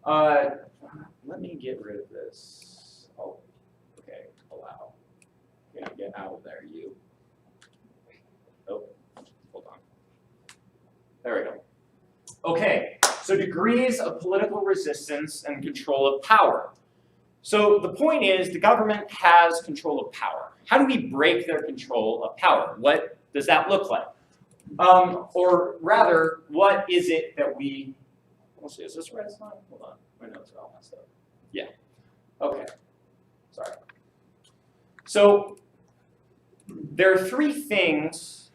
Let me get rid of this. Oh, okay, allow. Okay, get out of there, you. Oh, hold on. There we go. Okay, so degrees of political resistance and control of power. So the point is the government has control of power. How do we break their control of power? What does that look like? Or rather, what is it that we, let's see, is this right? It's not? Hold on, my notes are all messed up. Yeah, okay, sorry. So there are three things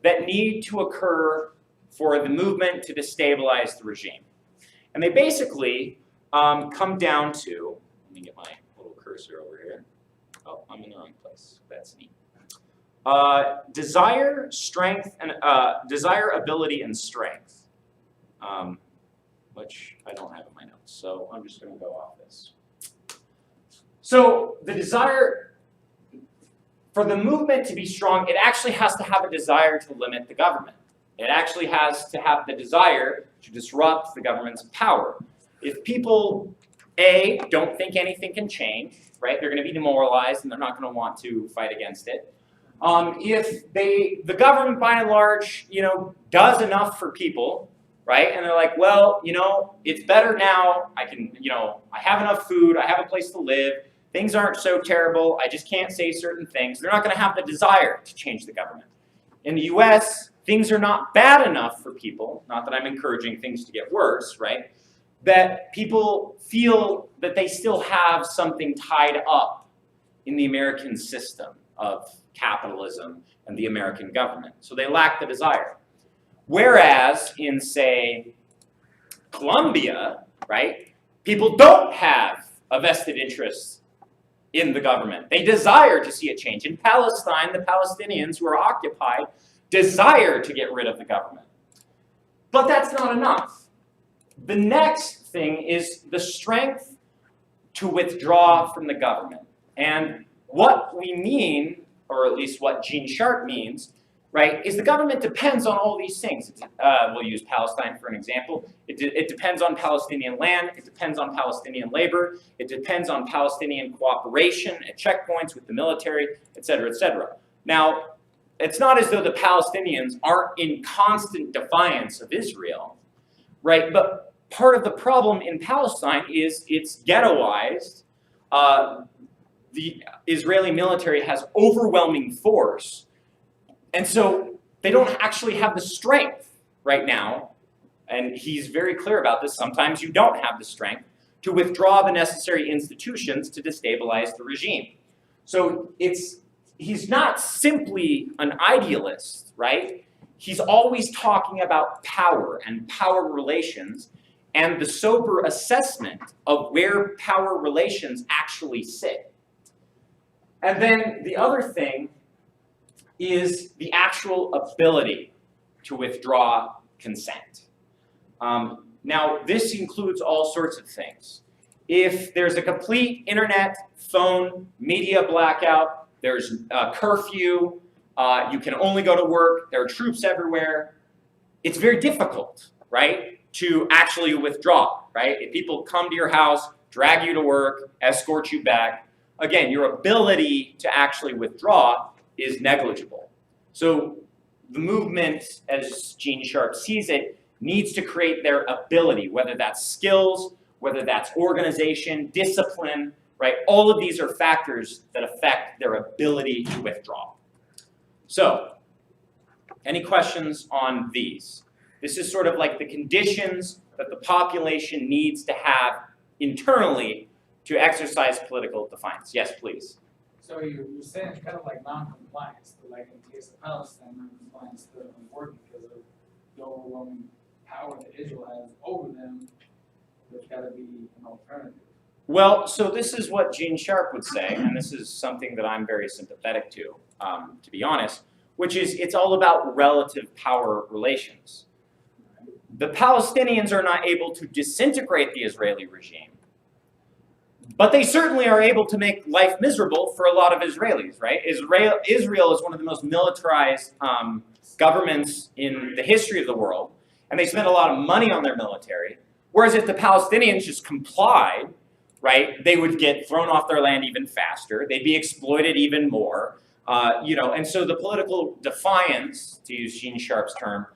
that need to occur for the movement to destabilize the regime. And they basically come down to, let me get my little cursor over here. Oh, I'm in the wrong place. That's neat. Desire, strength, and desire, ability, and strength, which I don't have in my notes, so I'm just going to go off this. So the desire, for the movement to be strong, it actually has to have a desire to limit the government. It actually has to have the desire to disrupt the government's power. If people, A, don't think anything can change, right? They're going to be demoralized and they're not going to want to fight against it. If the government by and large, does enough for people, right? And they're like, well, it's better now. I can, I have enough food. I have a place to live. Things aren't so terrible. I just can't say certain things. They're not going to have the desire to change the government. In the US, things are not bad enough for people, not that I'm encouraging things to get worse, right? That people feel that they still have something tied up in the American system of capitalism and the American government. So they lack the desire. Whereas in, say, Colombia, right, people don't have a vested interest in the government. They desire to see a change. In Palestine, the Palestinians who are occupied desire to get rid of the government. But that's not enough. The next thing is the strength to withdraw from the government. And what we mean, or at least what Gene Sharp means, right, is the government depends on all these things. We'll use Palestine for an example. It depends on Palestinian land. It depends on Palestinian labor. It depends on Palestinian cooperation at checkpoints with the military, et cetera, et cetera. Now, it's not as though the Palestinians aren't in constant defiance of Israel, right? But part of the problem in Palestine is it's ghettoized. The Israeli military has overwhelming force. And so they don't actually have the strength right now, and he's very clear about this, sometimes you don't have the strength to withdraw the necessary institutions to destabilize the regime. So he's not simply an idealist, right? He's always talking about power and power relations and the sober assessment of where power relations actually sit. And then the other thing is the actual ability to withdraw consent. Now, this includes all sorts of things. If there's a complete internet, phone, media blackout, there's a curfew, you can only go to work, there are troops everywhere, it's very difficult, right, to actually withdraw, right? If people come to your house, drag you to work, escort you back, again, your ability to actually withdraw is negligible. So the movement, as Gene Sharp sees it, needs to create their ability, whether that's skills, whether that's organization, discipline, right? All of these are factors that affect their ability to withdraw. So, any questions on these? This is sort of like the conditions that the population needs to have internally to exercise political defiance. Yes, please. So you're saying it's kind of like non-compliance, but like in the case of Palestine, non-compliance doesn't work because of the overwhelming power that Israel has over them. There's got to be an alternative. Well, so this is what Gene Sharp would say, and this is something that I'm very sympathetic to be honest, which is it's all about relative power relations. The Palestinians are not able to disintegrate the Israeli regime, but they certainly are able to make life miserable for a lot of Israelis, right? Israel is one of the most militarized governments in the history of the world, and they spend a lot of money on their military, Whereas if the Palestinians just complied, right, they would get thrown off their land even faster. They'd be exploited even more. And so the political defiance, to use Gene Sharp's term,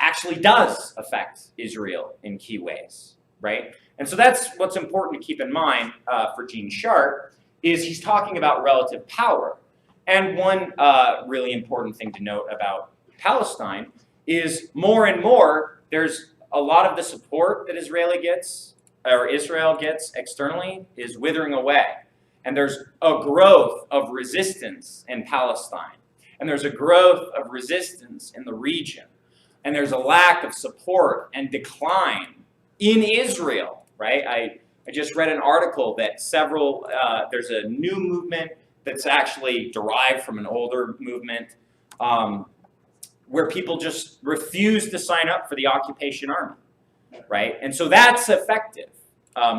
actually does affect Israel in key ways, right? And so that's what's important to keep in mind for Gene Sharp, is he's talking about relative power. And one really important thing to note about Palestine is more and more, there's a lot of the support that Israel gets externally is withering away. And there's a growth of resistance in Palestine. And there's a growth of resistance in the region. And there's a lack of support and decline in Israel, right? I just read an article that there's a new movement that's actually derived from an older movement where people just refuse to sign up for the occupation army, right? And so that's effective.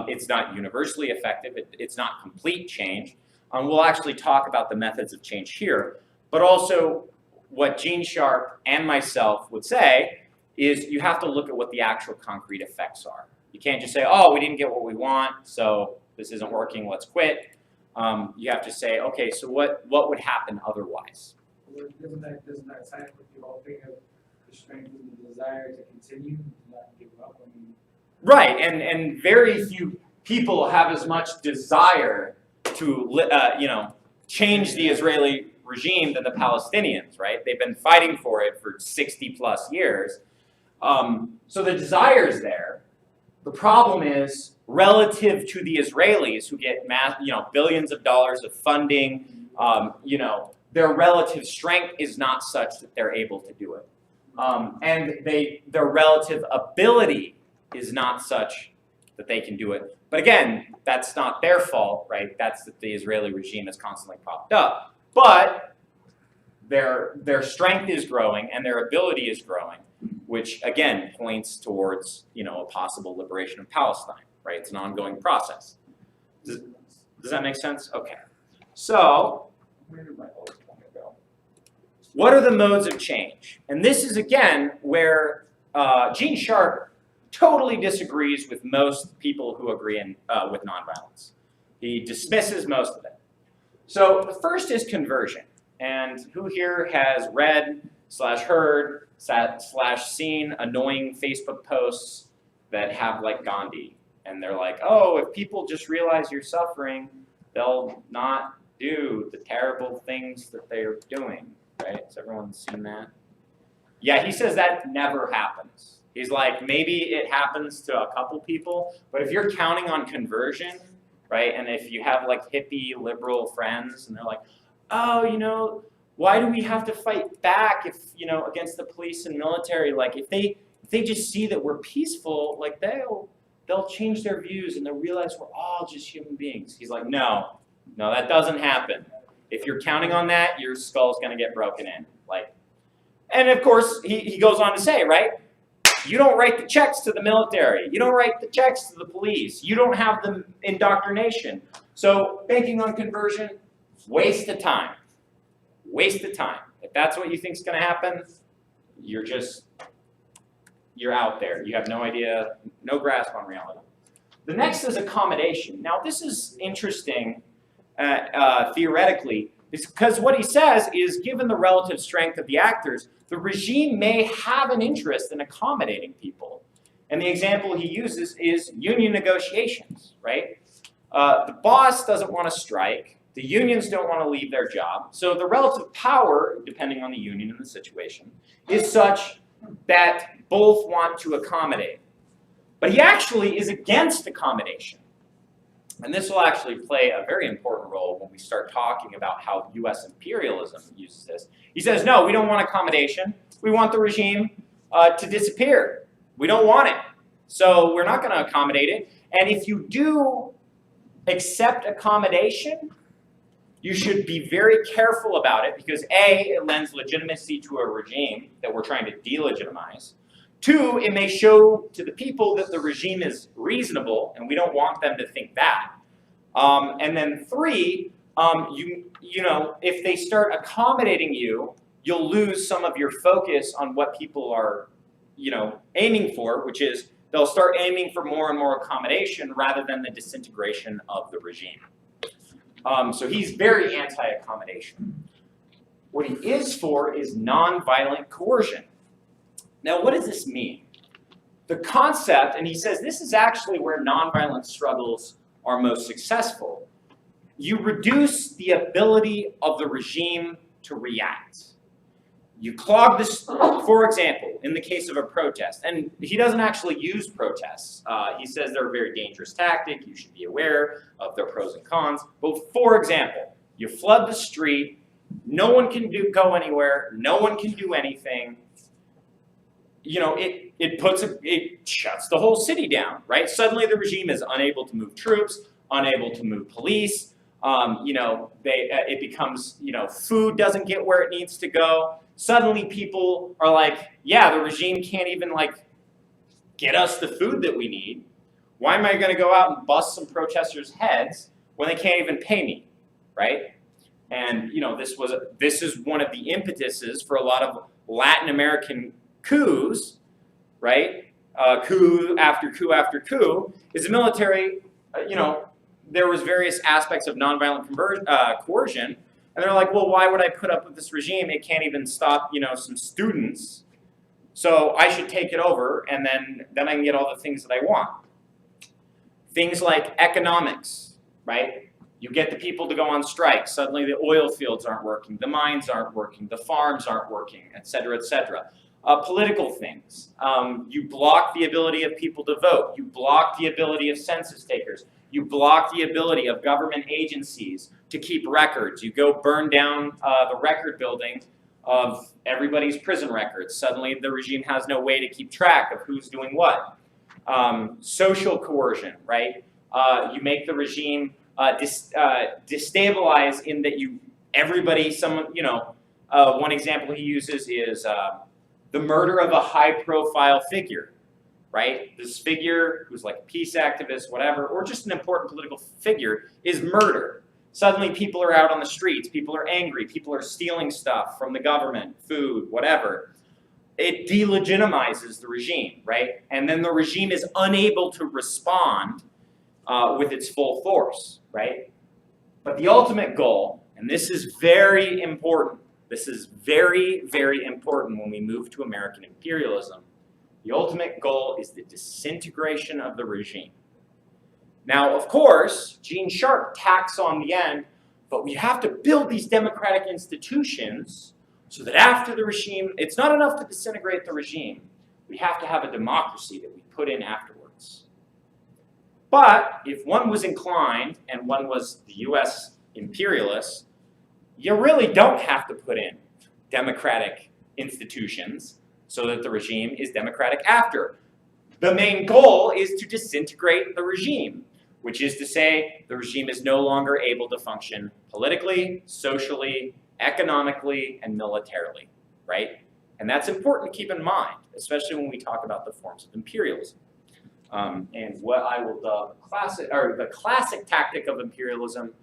It's not universally effective. It's not complete change. We'll actually talk about the methods of change here, but also what Gene Sharp and myself would say is you have to look at what the actual concrete effects are. You can't just say, oh, we didn't get what we want, so this isn't working, let's quit. You have to say, okay, so what would happen otherwise? Doesn't that side with the whole thing of the strength and the desire to continue, not give up? I mean, right, and very few people have as much desire to change the Israeli regime than the Palestinians, right? They've been fighting for it for 60 plus years. So the desire is there. The problem is, relative to the Israelis who get billions of dollars of funding, their relative strength is not such that they're able to do it. And their relative ability is not such that they can do it. But again, that's not their fault, right? That's that the Israeli regime is constantly propped up. But their strength is growing and their ability is growing, which again points towards a possible liberation of Palestine, right? It's an ongoing process. Does that make sense? Okay. So, where did my old one go? What are the modes of change? And this is again where Gene Sharp totally disagrees with most people who agree with nonviolence. He dismisses most of it. So the first is conversion. And who here has read / heard / seen annoying Facebook posts that have like Gandhi? And they're like, oh, if people just realize you're suffering, they'll not do the terrible things that they're doing, right? Has everyone seen that? Yeah, he says that never happens. He's like, maybe it happens to a couple people, but if you're counting on conversion, right, and if you have like hippie liberal friends and they're like, oh, why do we have to fight back if, against the police and military? Like if they just see that we're peaceful, like they'll change their views and they'll realize we're all just human beings. He's like, no, that doesn't happen. If you're counting on that, your skull's gonna get broken in. And of course, he goes on to say, right, you don't write the checks to the military. You don't write the checks to the police. You don't have the indoctrination. So banking on conversion, waste of time. Waste of time. If that's what you think is going to happen, you're out there. You have no idea, no grasp on reality. The next is accommodation. Now, this is interesting theoretically, because what he says is, given the relative strength of the actors, the regime may have an interest in accommodating people. And the example he uses is union negotiations, right? The boss doesn't want to strike. The unions don't want to leave their job. So the relative power, depending on the union and the situation, is such that both want to accommodate. But he actually is against accommodation. And this will actually play a very important role when we start talking about how US imperialism uses this. He says, no, we don't want accommodation. We want the regime to disappear. We don't want it. So we're not going to accommodate it. And if you do accept accommodation, you should be very careful about it because A, it lends legitimacy to a regime that we're trying to delegitimize. 2, it may show to the people that the regime is reasonable, and we don't want them to think that. And then 3, if they start accommodating you, you'll lose some of your focus on what people are, aiming for, which is they'll start aiming for more and more accommodation rather than the disintegration of the regime. So he's very anti-accommodation. What he is for is nonviolent coercion. Now, what does this mean? The concept, and he says this is actually where nonviolent struggles are most successful. You reduce the ability of the regime to react. You clog this, for example, in the case of a protest, and he doesn't actually use protests. He says they're a very dangerous tactic. You should be aware of their pros and cons. But for example, you flood the street. No one can go anywhere. No one can do anything. You know, it shuts the whole city down, right? Suddenly the regime is unable to move troops, unable to move police. You know, it becomes, you know, food doesn't get where it needs to go. Suddenly people are like, yeah, the regime can't even like get us the food that we need. Why am I going to go out and bust some protesters' heads when they can't even pay me, right? And you know, this is one of the impetuses for a lot of Latin American coups, right? Coup after coup after coup is the military. You know, there was various aspects of nonviolent coercion. And they're like, well, why would I put up with this regime? It can't even stop, you know, some students. So I should take it over, and then I can get all the things that I want. Things like economics, right? You get the people to go on strike. Suddenly the oil fields aren't working, the mines aren't working, the farms aren't working, et cetera, et cetera. Political things. You block the ability of people to vote. You block the ability of census takers. You block the ability of government agencies to keep records. You go burn down the record building of everybody's prison records. Suddenly the regime has no way to keep track of who's doing what. Social coercion, right? You make the regime destabilize in that one example he uses is the murder of a high-profile figure, right? This figure who's like a peace activist, whatever, or just an important political figure is murdered. Suddenly people are out on the streets, people are angry, people are stealing stuff from the government, food, whatever. It delegitimizes the regime, right? And then the regime is unable to respond with its full force, right? But the ultimate goal, and this is very important, this is very, very important when we move to American imperialism, the ultimate goal is the disintegration of the regime. Now, of course, Gene Sharp tacks on the end, but we have to build these democratic institutions so that after the regime, it's not enough to disintegrate the regime. We have to have a democracy that we put in afterwards. But if one was inclined and one was the US imperialist, you really don't have to put in democratic institutions so that the regime is democratic after. The main goal is to disintegrate the regime, which is to say the regime is no longer able to function politically, socially, economically, and militarily, right? And that's important to keep in mind, especially when we talk about the forms of imperialism. And what I will the classic tactic of imperialism,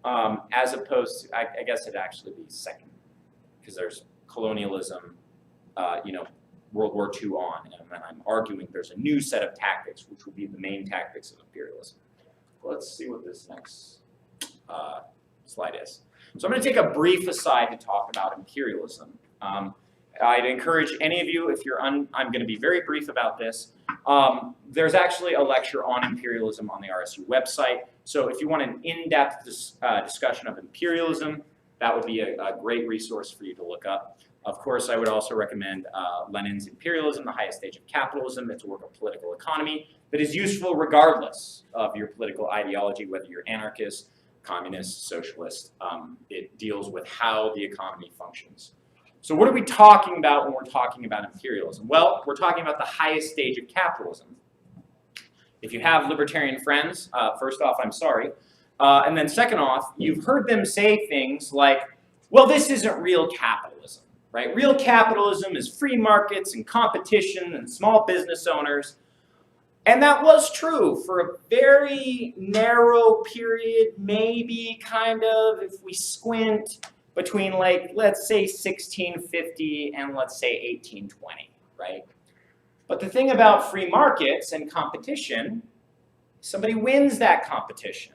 as opposed to, I guess it'd actually be second, because there's colonialism, World War II on, and I'm arguing there's a new set of tactics, which will be the main tactics of imperialism. Let's see what this next slide is. So I'm going to take a brief aside to talk about imperialism. I'd encourage any of you, if you're I'm going to be very brief about this. There's actually a lecture on imperialism on the RSU website. So if you want an in-depth discussion of imperialism, that would be a great resource for you to look up. Of course, I would also recommend Lenin's Imperialism, the Highest Stage of Capitalism. It's a work of political economy that is useful regardless of your political ideology, whether you're anarchist, communist, socialist. It deals with how the economy functions. So what are we talking about when we're talking about imperialism? Well, we're talking about the highest stage of capitalism. If you have libertarian friends, first off, I'm sorry. And then second off, you've heard them say things like, well, this isn't real capitalism, right? Real capitalism is free markets and competition and small business owners. And that was true for a very narrow period, maybe kind of, if we squint, between like, let's say 1650 and let's say 1820, right? But the thing about free markets and competition, somebody wins that competition.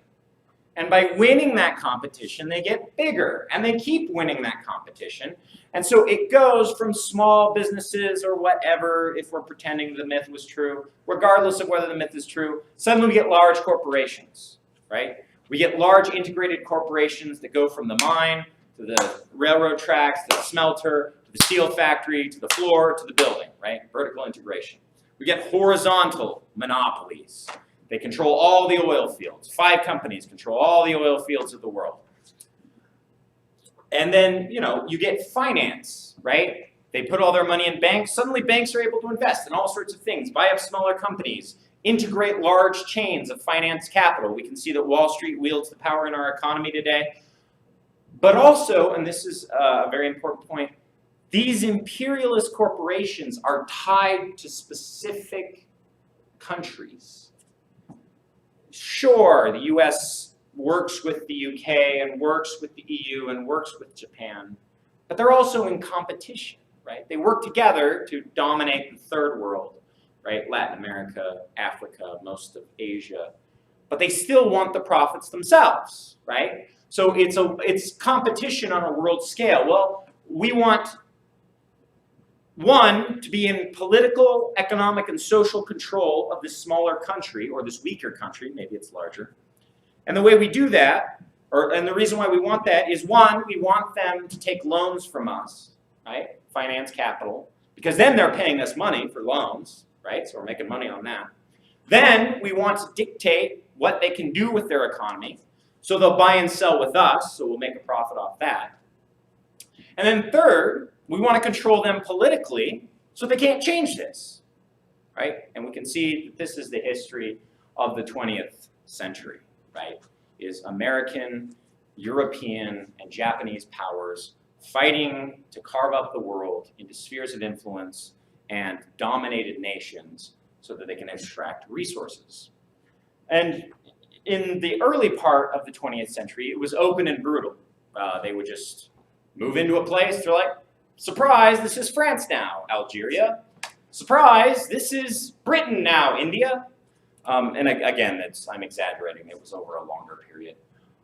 And by winning that competition, they get bigger, and they keep winning that competition. And so it goes from small businesses or whatever, if we're pretending the myth was true, regardless of whether the myth is true, suddenly we get large corporations, right? We get large integrated corporations that go from the mine to the railroad tracks, to the smelter, to the steel factory, to the floor, to the building, right? Vertical integration. We get horizontal monopolies. They control all the oil fields. 5 companies control all the oil fields of the world. And then, you get finance, right? They put all their money in banks. Suddenly banks are able to invest in all sorts of things, buy up smaller companies, integrate large chains of finance capital. We can see that Wall Street wields the power in our economy today. But also, and this is a very important point, these imperialist corporations are tied to specific countries. Sure, the US works with the UK and works with the EU and works with Japan, but they're also in competition, right? They work together to dominate the third world, right? Latin America, Africa, most of Asia, but they still want the profits themselves, right? So it's competition on a world scale. Well, we want one, to be in political, economic, and social control of this smaller country, or this weaker country, maybe it's larger. And the way we do that, and the reason why we want that is, one, we want them to take loans from us, right? Finance capital, because then they're paying us money for loans, right? So we're making money on that. Then we want to dictate what they can do with their economy, so they'll buy and sell with us, so we'll make a profit off that. And then third, we want to control them politically, so they can't change this, right? And we can see that this is the history of the 20th century, right? Is American, European, and Japanese powers fighting to carve up the world into spheres of influence and dominated nations so that they can extract resources. And in the early part of the 20th century, it was open and brutal. They would just move into a place, they're like, surprise, this is France now, Algeria. Surprise, this is Britain now, India. And again, I'm exaggerating, it was over a longer period.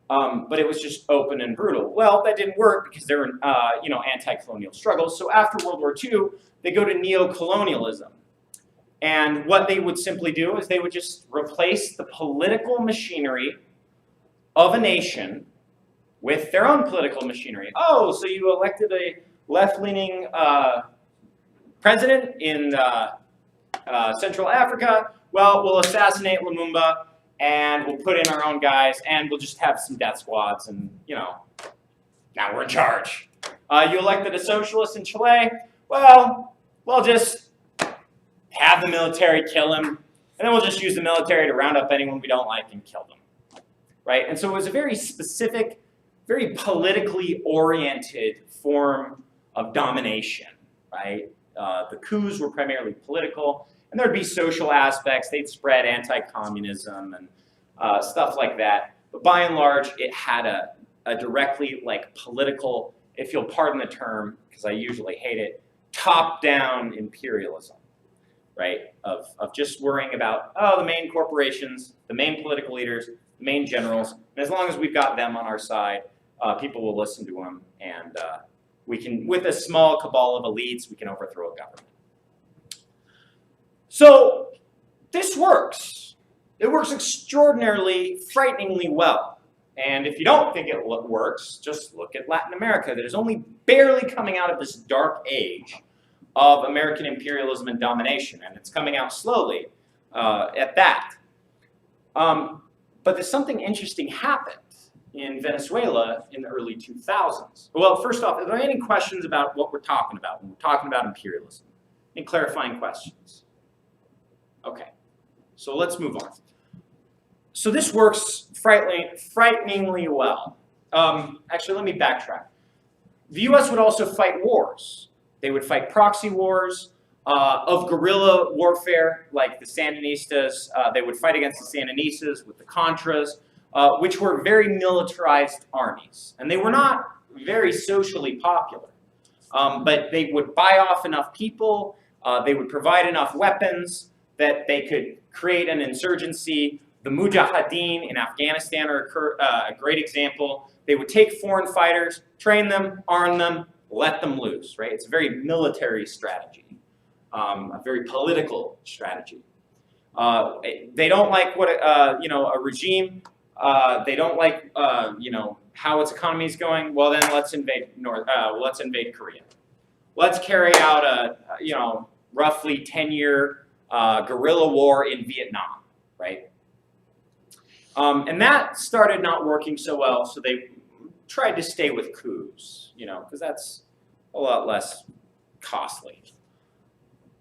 But it was just open and brutal. Well, that didn't work because there were anti-colonial struggles. So after World War II, they go to neo-colonialism. And what they would simply do is they would just replace the political machinery of a nation with their own political machinery. Oh, so you elected a left-leaning president in Central Africa? Well, we'll assassinate Lumumba, and we'll put in our own guys, and we'll just have some death squads, and, now we're in charge. You elected a socialist in Chile? Well, we'll just have the military kill him, and then we'll just use the military to round up anyone we don't like and kill them, right? And so it was a very specific, very politically oriented form of domination, right? The coups were primarily political, and there'd be social aspects. They'd spread anti-communism and stuff like that. But by and large, it had a directly political, if you'll pardon the term, because I usually hate it, top-down imperialism, right? Of just worrying about, the main corporations, the main political leaders, the main generals, and as long as we've got them on our side, people will listen to them, and we can, with a small cabal of elites, we can overthrow a government. So this works. It works extraordinarily, frighteningly well. And if you don't think it works, just look at Latin America that is only barely coming out of this dark age of American imperialism and domination, and it's coming out slowly at that. But there's something interesting happened in Venezuela in the early 2000s. Well, first off, are there any questions about what we're talking about when we're talking about imperialism? Any clarifying questions? Okay, so let's move on. So this works frighteningly well. Actually, let me backtrack. The US would also fight wars. They would fight proxy wars of guerrilla warfare, like the Sandinistas. They would fight against the Sandinistas with the Contras, which were very militarized armies. And they were not very socially popular. But they would buy off enough people, They would provide enough weapons that they could create an insurgency. The Mujahideen in Afghanistan are a great example. They would take foreign fighters, train them, arm them, let them loose, right? It's a very military strategy, a very political strategy. They don't like what, a regime, they don't like, how its economy is going. Well, then let's invade Korea. Let's carry out a, roughly 10-year guerrilla war in Vietnam, right? And that started not working so well, so they tried to stay with coups, because that's a lot less costly.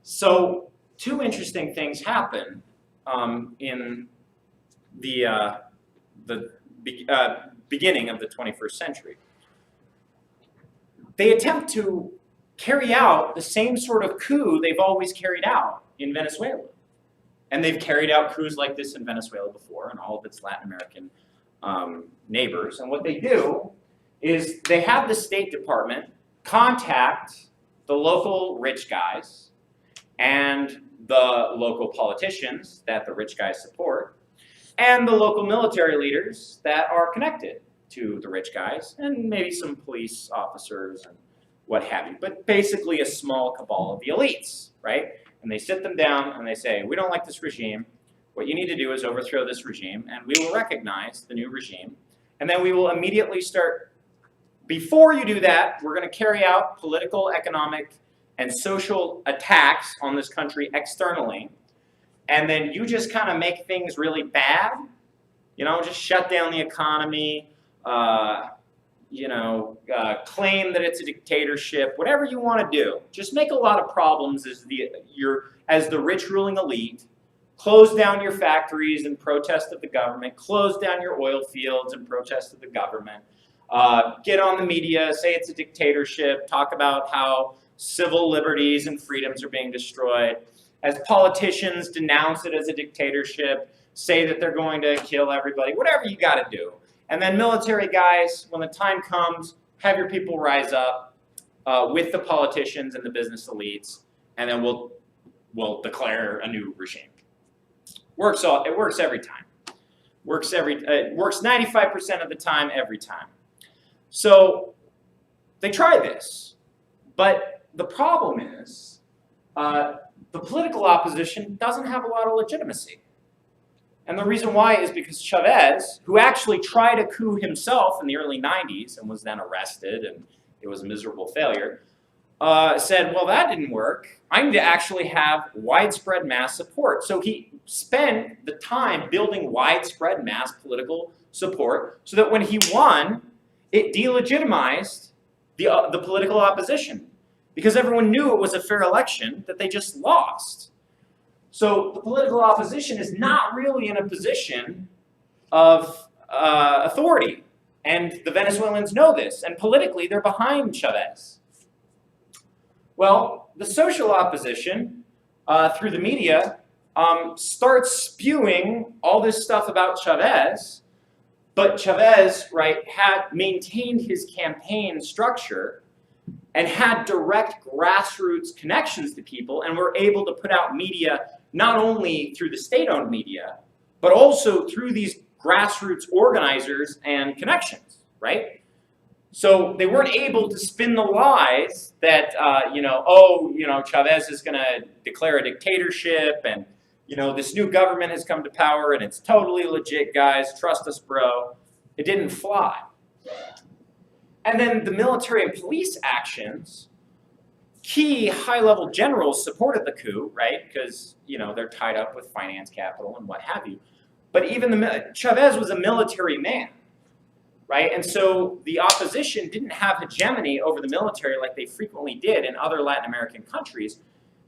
So 2 interesting things happen in the beginning of the 21st century. They attempt to carry out the same sort of coup they've always carried out in Venezuela. And they've carried out coups like this in Venezuela before and all of its Latin American neighbors. And what they do is they have the State Department contact the local rich guys and the local politicians that the rich guys support, and the local military leaders that are connected to the rich guys, and maybe some police officers and what have you. But basically a small cabal of the elites, right? And they sit them down and they say, we don't like this regime. What you need to do is overthrow this regime, and we will recognize the new regime. And then we will immediately start, before you do that, we're going to carry out political, economic, and social attacks on this country externally. And then you just kind of make things really bad, just shut down the economy, claim that it's a dictatorship, whatever you want to do. Just make a lot of problems as the rich ruling elite. Close down your factories in protest of the government. Close down your oil fields in protest of the government. Get on the media, say it's a dictatorship, talk about how civil liberties and freedoms are being destroyed. As politicians, denounce it as a dictatorship, say that they're going to kill everybody, whatever you got to do. And then military guys, when the time comes, have your people rise up with the politicians and the business elites, and then we'll declare a new regime. It works every time. It works 95% of the time, every time. So they try this, but the problem is the political opposition doesn't have a lot of legitimacy. And the reason why is because Chavez, who actually tried a coup himself in the early 90s and was then arrested, and it was a miserable failure, said, well, that didn't work. I need to actually have widespread mass support. So he spent the time building widespread mass political support so that when he won, it delegitimized the political opposition, because everyone knew it was a fair election that they just lost. So the political opposition is not really in a position of authority, and the Venezuelans know this, and politically they're behind Chavez. Well, the social opposition, through the media, starts spewing all this stuff about Chavez, but Chavez, right, had maintained his campaign structure and had direct grassroots connections to people, and were able to put out media not only through the state-owned media, but also through these grassroots organizers and connections, right? So they weren't able to spin the lies that, Chavez is going to declare a dictatorship, and, this new government has come to power, and it's totally legit, guys, trust us, bro. It didn't fly. And then the military and police actions, key high-level generals supported the coup, right? Because, they're tied up with finance capital and what have you. But even Chavez was a military man, right? And so the opposition didn't have hegemony over the military like they frequently did in other Latin American countries.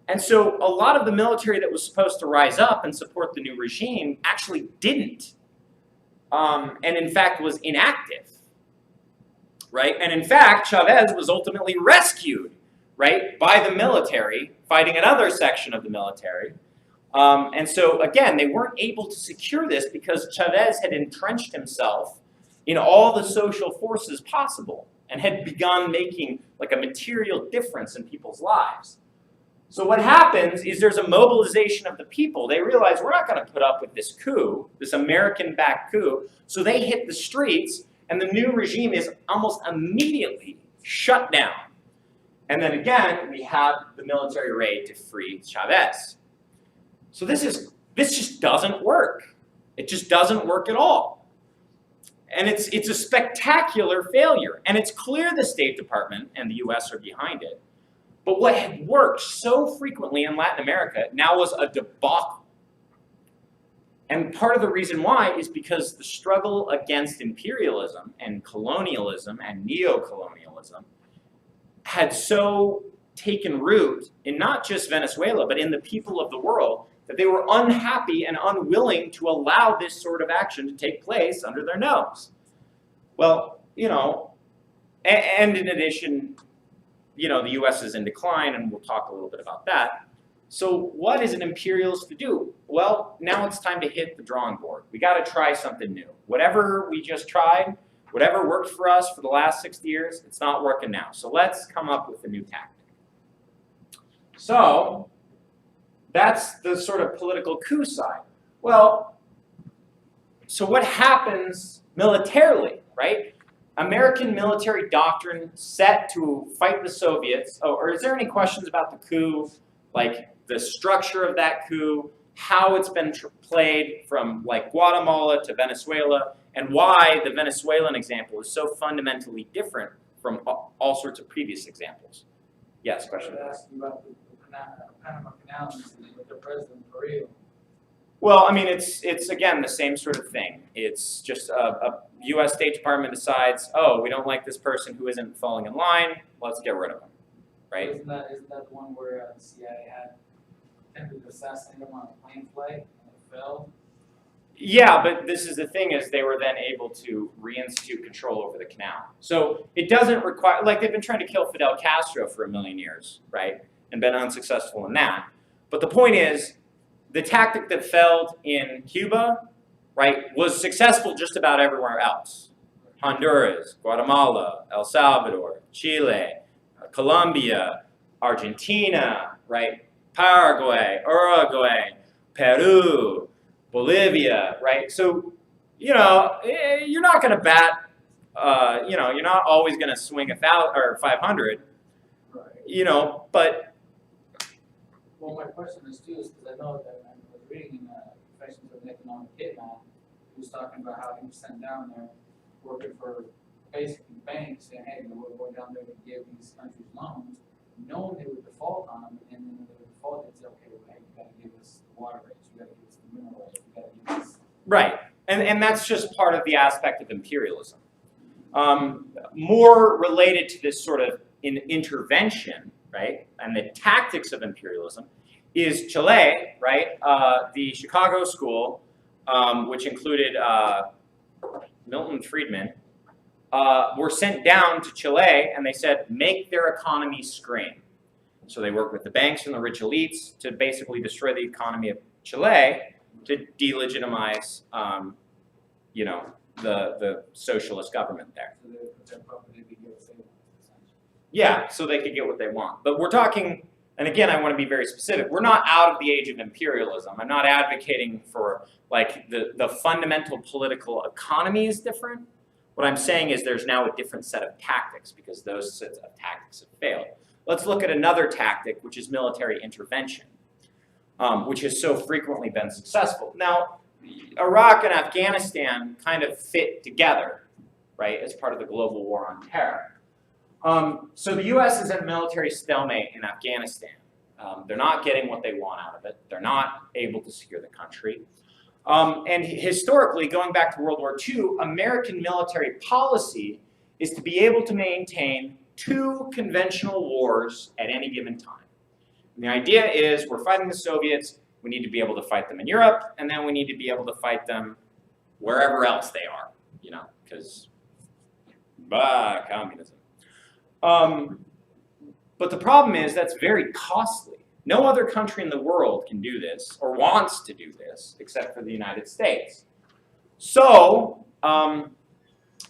And so a lot of the military that was supposed to rise up and support the new regime actually didn't. And in fact was inactive, right? And in fact, Chavez was ultimately rescued, right, by the military, fighting another section of the military. And so, again, they weren't able to secure this because Chavez had entrenched himself in all the social forces possible and had begun making like a material difference in people's lives. So what happens is there's a mobilization of the people. They realize we're not going to put up with this coup, this American-backed coup. So they hit the streets, and the new regime is almost immediately shut down. And then again, we have the military raid to free Chavez. So this just doesn't work. It just doesn't work at all. And it's a spectacular failure. And it's clear the State Department and the US are behind it. But what had worked so frequently in Latin America now was a debacle. And part of the reason why is because the struggle against imperialism and colonialism and neo-colonialism had so taken root in not just Venezuela, but in the people of the world, that they were unhappy and unwilling to allow this sort of action to take place under their nose. Well, you know, and in addition, you know, the US is in decline, and we'll talk a little bit about that. So what is an imperialist to do? Well, now it's time to hit the drawing board. We got to try something new. Whatever we just tried, whatever worked for us for the last 60 years, it's not working now. So let's come up with a new tactic. So that's the sort of political coup side. Well, so what happens militarily, right? American military doctrine set to fight the Soviets. Oh, or is there any questions about the coup? Like the structure of that coup, how it's been played from like Guatemala to Venezuela, and why the Venezuelan example is so fundamentally different from all sorts of previous examples. Yes, question? I was asking about the Panama Canal incident with the president Carrillo. Well, I mean, it's again the same sort of thing. It's just a U.S. State Department decides, oh, we don't like this person who isn't falling in line. Let's get rid of him, right? Isn't that the one where the CIA had attempted to assassinate him on a plane flight and it failed? Yeah, but this is the thing is they were then able to reinstitute control over the canal. So it doesn't require, like they've been trying to kill Fidel Castro for 1 million years, right? And been unsuccessful in that. But the point is, the tactic that failed in Cuba, right, was successful just about everywhere else. Honduras, Guatemala, El Salvador, Chile, Colombia, Argentina, right, Paraguay, Uruguay, Peru, Bolivia, right? So, you know, you're not going to bat, you know, you're not always going to swing 1,000 or 500, Right. you know, but. Well, my question is too, is because I know that I was reading in Confessions of an Economic Hitman, he was talking about how he was sent down there working for basically banks, saying, hey, we're going down there to give these countries loans, knowing they would default on them, and then when they would default, they'd say, okay, well, hey, you got to give us the water rights, you got to give us the mineral rights, you got to give us. Right, and that's just part of the aspect of imperialism. More related to this sort of intervention, right, and the tactics of imperialism is Chile, right? The Chicago School, which included Milton Friedman, were sent down to Chile, and they said, make their economy scream. So they worked with the banks and the rich elites to basically destroy the economy of Chile to delegitimize, you know, the socialist government there. So they would put their property to give us savings, essentially. Yeah, so they could get what they want. But we're talking, and again, I want to be very specific. We're not out of the age of imperialism. I'm not advocating for, like, the fundamental political economy is different. What I'm saying is there's now a different set of tactics because those sets of tactics have failed. Let's look at another tactic, which is military intervention, which has so frequently been successful. Now, Iraq and Afghanistan kind of fit together, right, as part of the global war on terror. So the U.S. is at a military stalemate in Afghanistan. They're not getting what they want out of it. They're not able to secure the country. And historically, going back to World War II, American military policy is to be able to maintain 2 conventional wars at any given time. And the idea is we're fighting the Soviets, we need to be able to fight them in Europe, and then we need to be able to fight them wherever else they are, you know, because, communism. But the problem is that's very costly. No other country in the world can do this or wants to do this except for the United States. So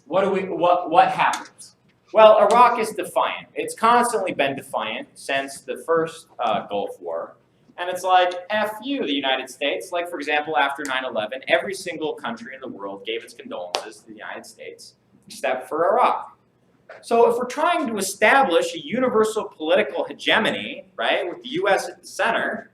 what happens? Well, Iraq is defiant. It's constantly been defiant since the first Gulf War. And it's like, F you, the United States. Like, for example, after 9/11, every single country in the world gave its condolences to the United States, except for Iraq. So if we're trying to establish a universal political hegemony, right, with the US at the center,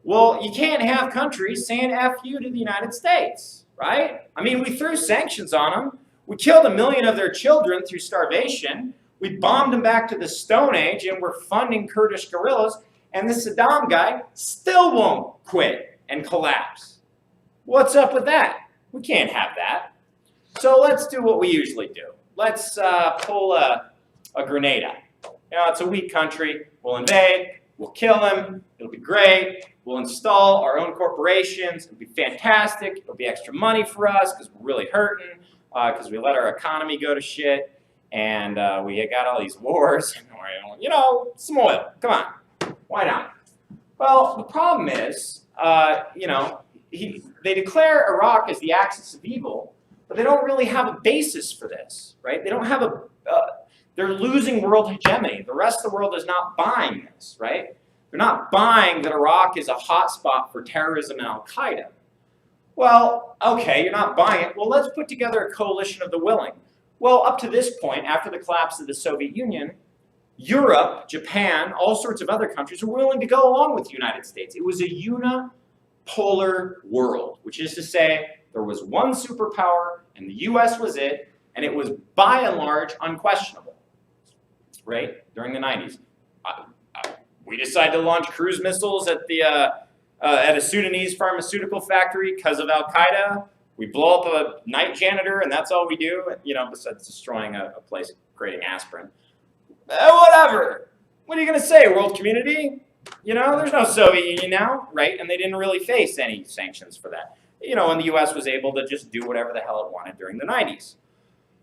well, you can't have countries saying F you to the United States, right? I mean, we threw sanctions on them. We killed 1 million of their children through starvation. We bombed them back to the Stone Age, and we're funding Kurdish guerrillas. And this Saddam guy still won't quit and collapse. What's up with that? We can't have that. So let's do what we usually do. Let's pull a Grenada. You know, it's a weak country. We'll invade. We'll kill them. It'll be great. We'll install our own corporations. It'll be fantastic. It'll be extra money for us because we're really hurting, because we let our economy go to shit, and we got all these wars. And, you know, some oil. Come on. Why not? Well, the problem is, you know, they declare Iraq as the axis of evil, but they don't really have a basis for this, right? They don't have they're losing world hegemony. The rest of the world is not buying this, right? They're not buying that Iraq is a hotspot for terrorism and Al-Qaeda. Well, okay, you're not buying it. Well, let's put together a coalition of the willing. Well, up to this point, after the collapse of the Soviet Union, Europe, Japan, all sorts of other countries were willing to go along with the United States. It was a unipolar world, which is to say there was one superpower and the US was it, and it was by and large unquestionable, right? During the 90s. We decided to launch cruise missiles at a Sudanese pharmaceutical factory because of Al-Qaeda. We blow up a night janitor and that's all we do, you know, besides destroying a place, creating aspirin. Whatever. What are you going to say, world community? You know, there's no Soviet Union now, right? And they didn't really face any sanctions for that. You know, and the US was able to just do whatever the hell it wanted during the 90s.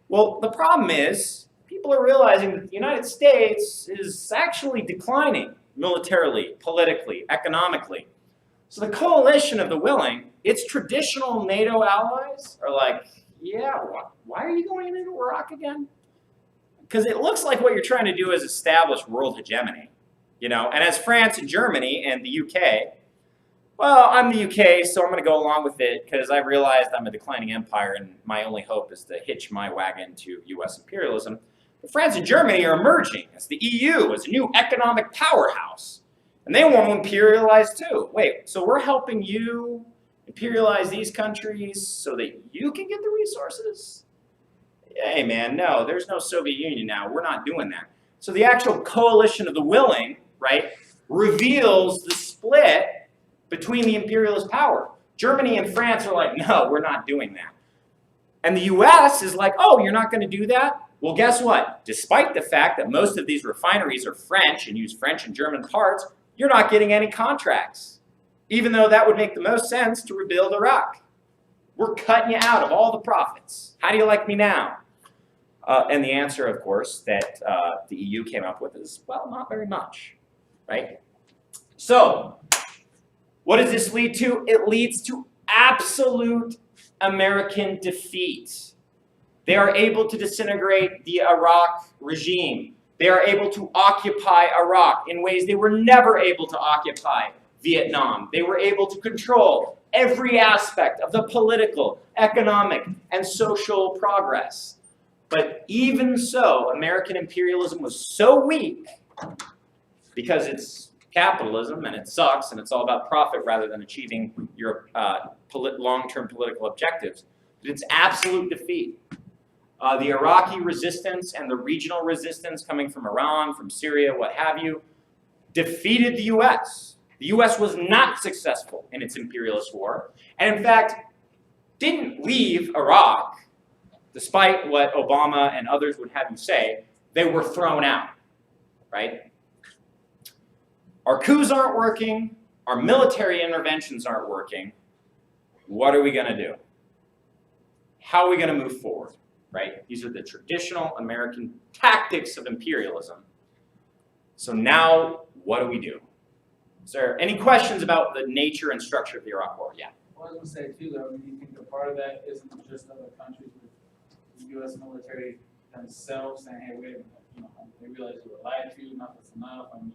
Well, the problem is, people are realizing that the United States is actually declining militarily, politically, economically. So the coalition of the willing, its traditional NATO allies are like, yeah, why are you going into Iraq again? Because it looks like what you're trying to do is establish world hegemony, you know. And as France and Germany and the UK, well, I'm the UK, so I'm going to go along with it because I realized I'm a declining empire and my only hope is to hitch my wagon to US imperialism. But France and Germany are emerging as the EU, as a new economic powerhouse. And they want to imperialize too. Wait, so we're helping you imperialize these countries so that you can get the resources? Hey man, no, there's no Soviet Union now. We're not doing that. So the actual coalition of the willing, right, reveals the split between the imperialist power. Germany and France are like, no, we're not doing that. And the US is like, oh, you're not going to do that? Well, guess what? Despite the fact that most of these refineries are French and use French and German parts, you're not getting any contracts, even though that would make the most sense to rebuild Iraq. We're cutting you out of all the profits. How do you like me now? And the answer, of course, that the EU came up with is, well, not very much, right? So, what does this lead to? It leads to absolute American defeat. They are able to disintegrate the Iraq regime. They are able to occupy Iraq in ways they were never able to occupy Vietnam. They were able to control every aspect of the political, economic, and social progress. But even so, American imperialism was so weak because it's capitalism and it sucks and it's all about profit rather than achieving your long-term political objectives, that it's absolute defeat. The Iraqi resistance and the regional resistance coming from Iran, from Syria, what have you, defeated the US. The US was not successful in its imperialist war, and in fact, didn't leave Iraq, despite what Obama and others would have you say. They were thrown out, right? Our coups aren't working, our military interventions aren't working. What are we going to do? How are we going to move forward? Right? These are the traditional American tactics of imperialism. So now, what do we do? Is there any questions about the nature and structure of the Iraq War? Yeah. Well, I was going to say too, though, do you think that part of that isn't just other countries with the U.S. military themselves saying, hey, wait a minute, they realize they were lied to, nothing's enough. I mean,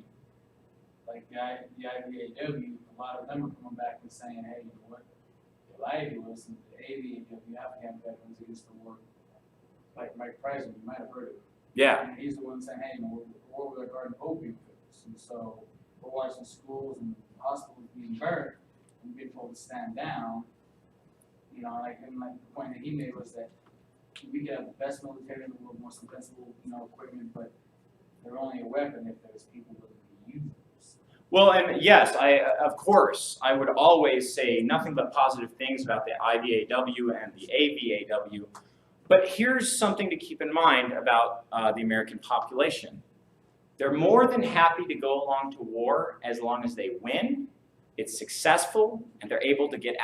like the IVAW, a lot of them are coming back and saying, hey, you know what, they lied to us, and the AVAW, Afghan veterans against the war, like Mike President, you might have heard of him. Yeah. And he's the one saying, hey, we're with our garden opium fields. And so we're watching schools and hospitals being burned and being told to stand down. Like the point that he made was that we could have the best military in the world, most invincible, equipment, but they're only a weapon if there's people willing to use it. Well, and yes, of course, I would always say nothing but positive things about the IVAW and the AVAW. But here's something to keep in mind about the American population. They're more than happy to go along to war as long as they win, it's successful, and they're able to get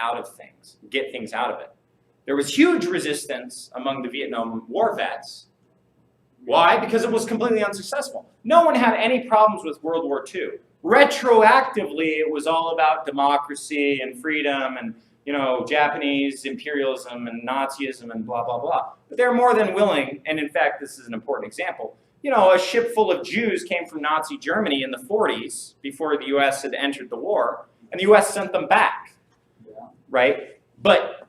things out of it. There was huge resistance among the Vietnam War vets. Why? Because it was completely unsuccessful. No one had any problems with World War II. Retroactively, it was all about democracy and freedom and Japanese imperialism and Nazism and blah, blah, blah. But they're more than willing, and in fact, this is an important example. A ship full of Jews came from Nazi Germany in the 40s before the U.S. had entered the war, and the U.S. sent them back, right? But,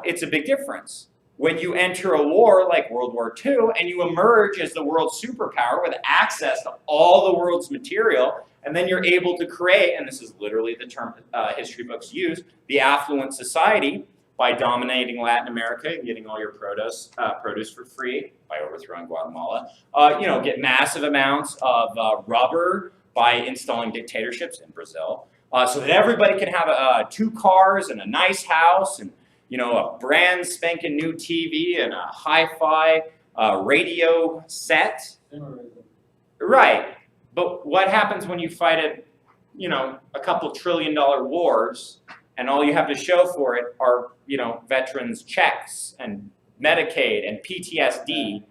it's a big difference. When you enter a war like World War II and you emerge as the world superpower with access to all the world's material, and then you're able to create, and this is literally the term history books use, the affluent society by dominating Latin America and getting all your produce for free by overthrowing Guatemala. Get massive amounts of rubber by installing dictatorships in Brazil, so that everybody can have 2 cars and a nice house and a brand spanking new TV and a hi-fi radio set. Right. But what happens when you fight a couple $1 trillion wars and all you have to show for it are, veterans checks and Medicaid and PTSD?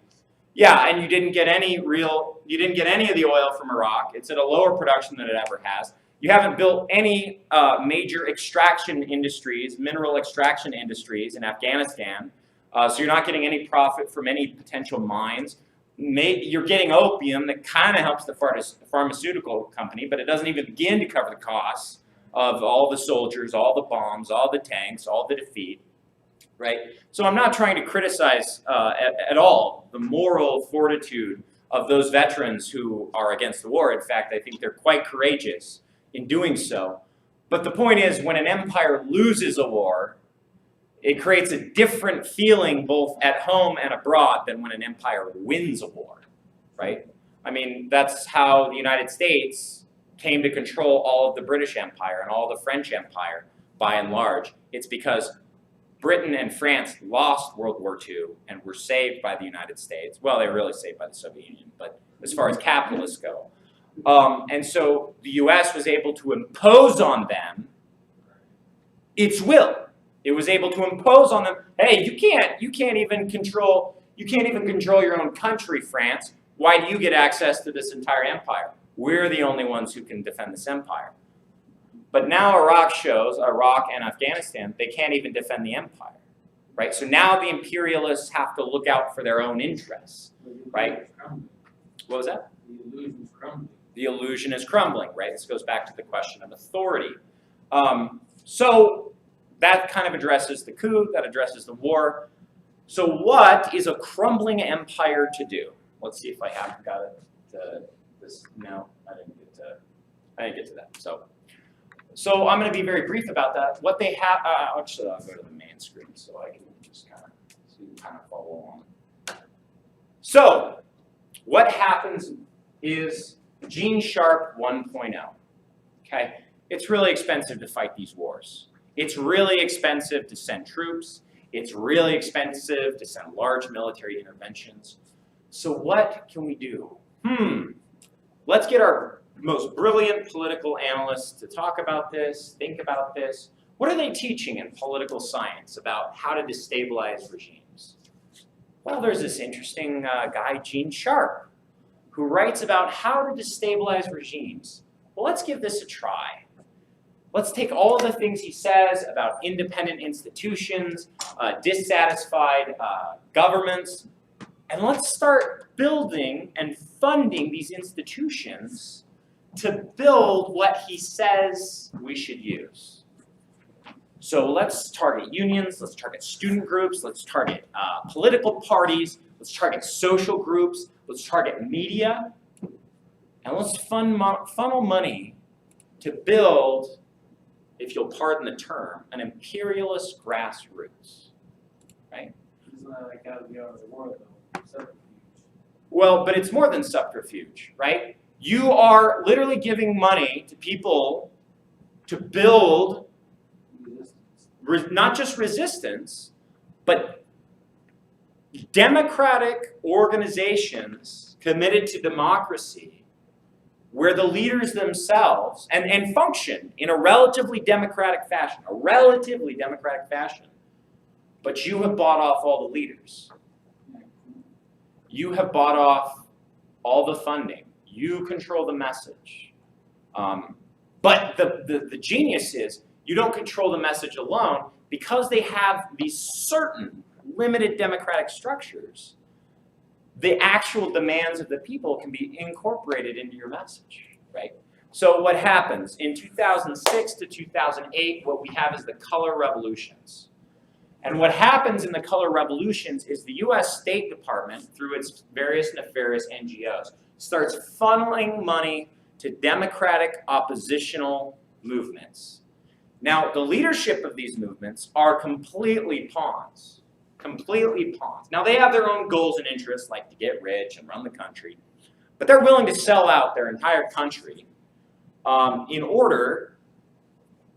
Yeah, and you didn't get any of the oil from Iraq. It's at a lower production than it ever has. You haven't built any major extraction industries, mineral extraction industries in Afghanistan. So you're not getting any profit from any potential mines. You're getting opium that kind of helps the pharmaceutical company, but it doesn't even begin to cover the costs of all the soldiers, all the bombs, all the tanks, all the defeat, right? So I'm not trying to criticize at all the moral fortitude of those veterans who are against the war. In fact, I think they're quite courageous in doing so. But the point is, when an empire loses a war, it creates a different feeling both at home and abroad than when an empire wins a war, right? I mean, that's how the United States came to control all of the British Empire and all the French Empire, by and large. It's because Britain and France lost World War II and were saved by the United States. Well, they were really saved by the Soviet Union, but as far as capitalists go. And so the U.S. was able to impose on them its will. It was able to impose on them, hey, you can't even control your own country, France. Why do you get access to this entire empire? We're the only ones who can defend this empire. But now Iraq and Afghanistan, they can't even defend the empire, right? So now the imperialists have to look out for their own interests, right? What was that? The illusion is crumbling. The illusion is crumbling, right? This goes back to the question of authority. So that kind of addresses the coup, that addresses the war. So what is a crumbling empire to do? Let's see if I haven't got it to this. No, I didn't get to that. So I'm going to be very brief about that. What they have, actually I'll go to the main screen so I can just kind of follow along. So what happens is Gene Sharp 1.0. Okay, it's really expensive to fight these wars. It's really expensive to send troops. It's really expensive to send large military interventions. So what can we do? Let's get our most brilliant political analysts to talk about this, think about this. What are they teaching in political science about how to destabilize regimes? Well, there's this interesting guy, Gene Sharp, who writes about how to destabilize regimes. Well, let's give this a try. Let's take all of the things he says about independent institutions, dissatisfied governments, And let's start building and funding these institutions to build what he says we should use. So let's target unions, let's target student groups, let's target political parties, let's target social groups, let's target media, and let's funnel money to build, if you'll pardon the term, an imperialist grassroots, right? Isn't that like out of the world though? Subterfuge. Well, but it's more than subterfuge, right? You are literally giving money to people to build not just resistance, but democratic organizations committed to democracy, where the leaders themselves, and function in a relatively democratic fashion, but you have bought off all the leaders. You have bought off all the funding. You control the message. But the genius is, you don't control the message alone, because they have these certain limited democratic structures. The actual demands of the people can be incorporated into your message, right? So what happens? In 2006 to 2008, what we have is the color revolutions. And what happens in the color revolutions is the US State Department, through its various nefarious NGOs, starts funneling money to democratic oppositional movements. Now, the leadership of these movements are completely pawns. Completely pawns. Now, they have their own goals and interests, like to get rich and run the country, but they're willing to sell out their entire country in order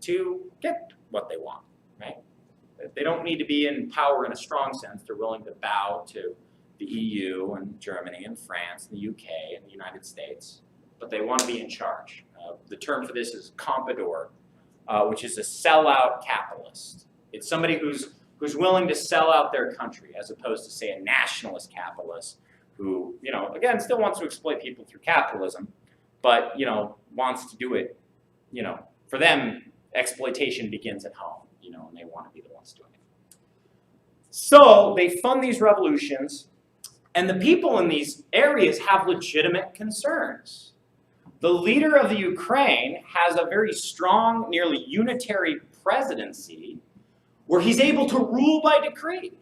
to get what they want, right? They don't need to be in power in a strong sense. They're willing to bow to the EU and Germany and France and the UK and the United States, but they want to be in charge. The term for this is comprador, which is a sellout capitalist. It's somebody who's willing to sell out their country, as opposed to, say, a nationalist capitalist who, again, still wants to exploit people through capitalism, but, wants to do it, for them, exploitation begins at home, and they want to be the ones doing it. So they fund these revolutions, and the people in these areas have legitimate concerns. The leader of the Ukraine has a very strong, nearly unitary presidency where he's able to rule by decree,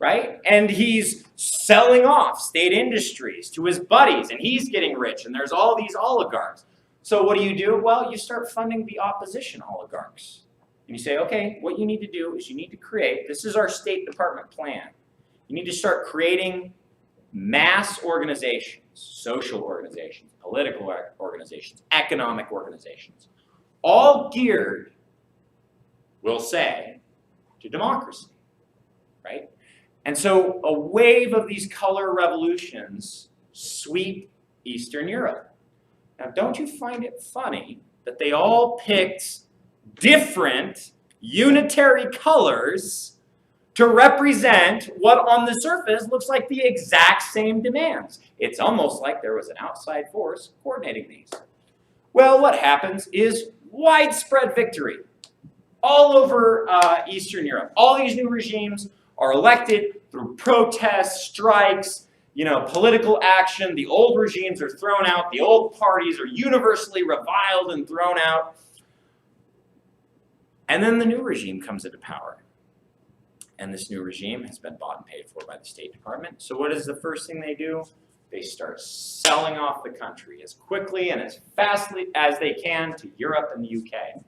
right? And he's selling off state industries to his buddies, and he's getting rich, and there's all these oligarchs. So what do? Well, you start funding the opposition oligarchs. And you say, okay, what you need to do is you need to create, this is our State Department plan. You need to start creating mass organizations, social organizations, political organizations, economic organizations, all geared, we'll say, to democracy, right? And so a wave of these color revolutions sweep Eastern Europe. Now, don't you find it funny that they all picked different unitary colors to represent what on the surface looks like the exact same demands? It's almost like there was an outside force coordinating these. Well, what happens is widespread victory all over Eastern Europe. All these new regimes are elected through protests, strikes, political action. The old regimes are thrown out. The old parties are universally reviled and thrown out. And then the new regime comes into power. And this new regime has been bought and paid for by the State Department. So what is the first thing they do? They start selling off the country as quickly and as fastly as they can to Europe and the UK.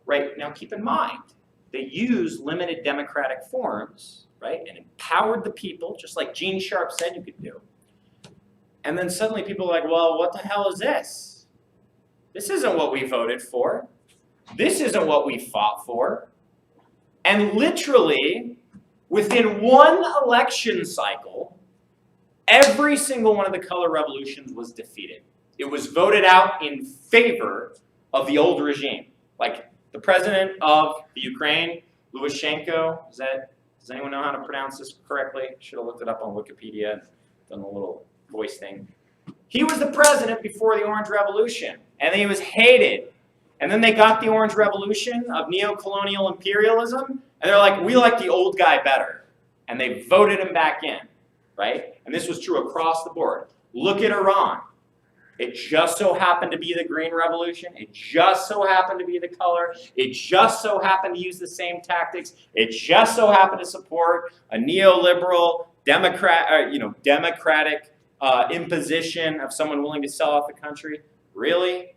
Right, now keep in mind, they use limited democratic forms, right, and empowered the people, just like Gene Sharp said you could do. And then suddenly people are like, well, what the hell is this? This isn't what we voted for. This isn't what we fought for. And literally, within one election cycle, every single one of the color revolutions was defeated. It was voted out in favor of the old regime. Like the president of the Ukraine, Lukashenko, does anyone know how to pronounce this correctly? Should have looked it up on Wikipedia and done the little voice thing. He was the president before the Orange Revolution, and he was hated. And then they got the Orange Revolution of neo-colonial imperialism, and they're like, we like the old guy better. And they voted him back in. right? And this was true across the board. Look at Iran. It just so happened to be the Green Revolution. It just so happened to be the color. It just so happened to use the same tactics. It just so happened to support a neoliberal, democratic imposition of someone willing to sell off the country. Really?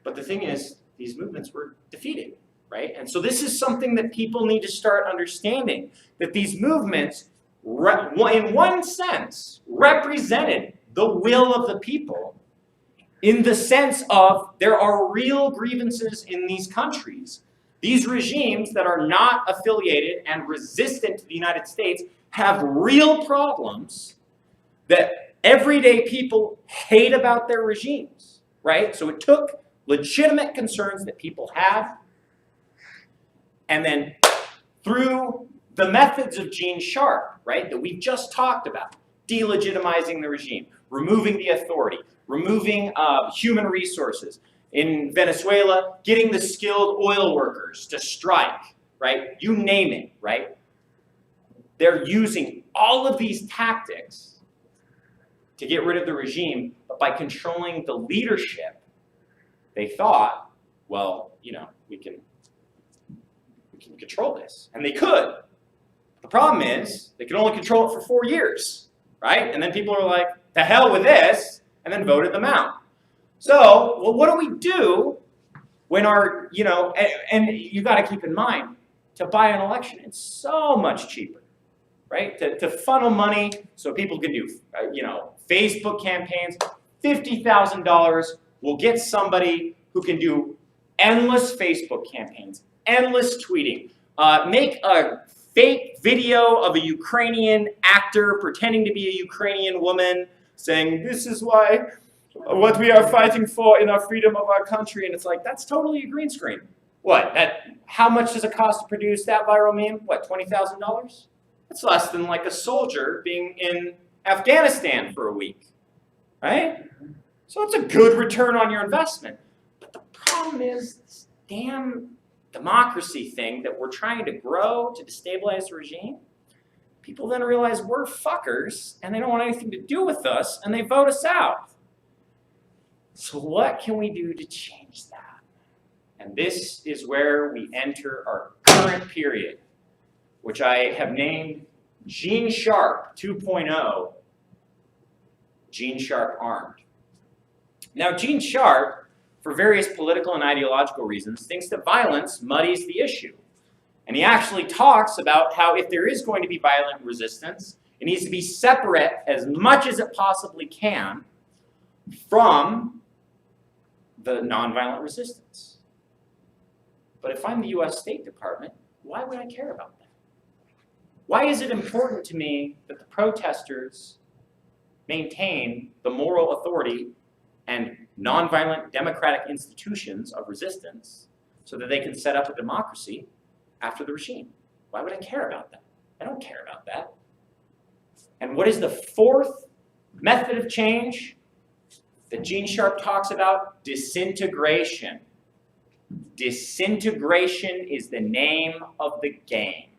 But the thing is, these movements were defeated, right? And so this is something that people need to start understanding, that these movements, in one sense, represented the will of the people, in the sense of there are real grievances in these countries. These regimes that are not affiliated and resistant to the United States have real problems that everyday people hate about their regimes, right? So it took legitimate concerns that people have, and then through the methods of Gene Sharp, right, that we've just talked about, delegitimizing the regime, removing the authority, removing human resources. In Venezuela, getting the skilled oil workers to strike, right? You name it, right? They're using all of these tactics to get rid of the regime, but by controlling the leadership, they thought, well, we can control this. And they could. The problem is, they could only control it for 4 years, right? And then people are like, to hell with this, and then voted them out. So, well, what do we do when our, and you got to keep in mind, to buy an election, it's so much cheaper, right? To funnel money so people can do, Facebook campaigns, $50,000 will get somebody who can do endless Facebook campaigns, endless tweeting, make a fake video of a Ukrainian actor pretending to be a Ukrainian woman, saying, this is what we are fighting for in our freedom of our country. And it's like, that's totally a green screen. What? How much does it cost to produce that viral meme? What, $20,000? That's less than like a soldier being in Afghanistan for a week, right? So it's a good return on your investment. But the problem is this damn democracy thing that we're trying to grow to destabilize the regime. People then realize we're fuckers and they don't want anything to do with us and they vote us out. So what can we do to change that? And this is where we enter our current period, which I have named Gene Sharp 2.0, Gene Sharp Armed. Now, Gene Sharp, for various political and ideological reasons, thinks that violence muddies the issue. And he actually talks about how if there is going to be violent resistance, it needs to be separate as much as it possibly can from the nonviolent resistance. But if I'm the US State Department, why would I care about that? Why is it important to me that the protesters maintain the moral authority and nonviolent democratic institutions of resistance so that they can set up a democracy after the regime? Why would I care about that? I don't care about that. And what is the fourth method of change that Gene Sharp talks about? Disintegration. Disintegration is the name of the game.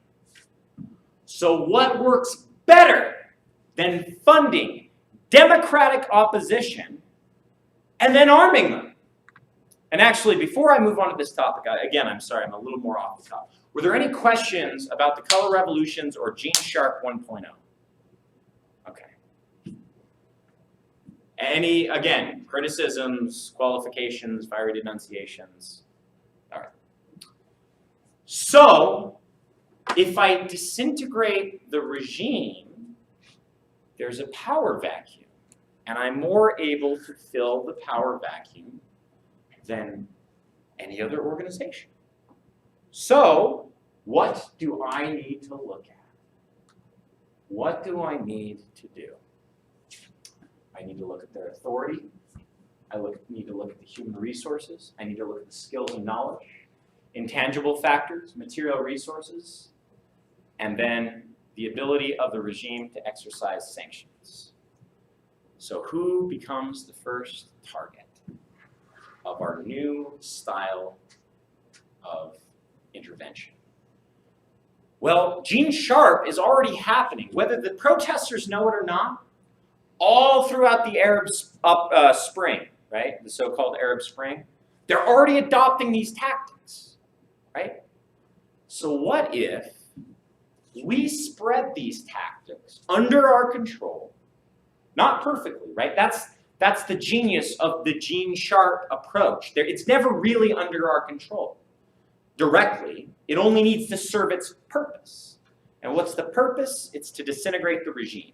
So what works better than funding democratic opposition and then arming them? And actually, before I move on to this topic, again, I'm sorry, I'm a little more off the top. Were there any questions about the color revolutions or Gene Sharp 1.0? Okay. Any, again, criticisms, qualifications, fiery denunciations? All right. So, if I disintegrate the regime, there's a power vacuum. And I'm more able to fill the power vacuum than any other organization. So, what do I need to look at? What do I need to do? I need to look at their authority. I need to look at the human resources. I need to look at the skills and knowledge, intangible factors, material resources, and then the ability of the regime to exercise sanctions. So who becomes the first target of our new style of intervention? Well, Gene Sharp is already happening, whether the protesters know it or not, all throughout the Arab Spring, right? The so-called Arab Spring. They're already adopting these tactics, right? So what if we spread these tactics under our control, not perfectly, right? That's the genius of the Gene Sharp approach. It's never really under our control directly. It only needs to serve its purpose. And what's the purpose? It's to disintegrate the regime.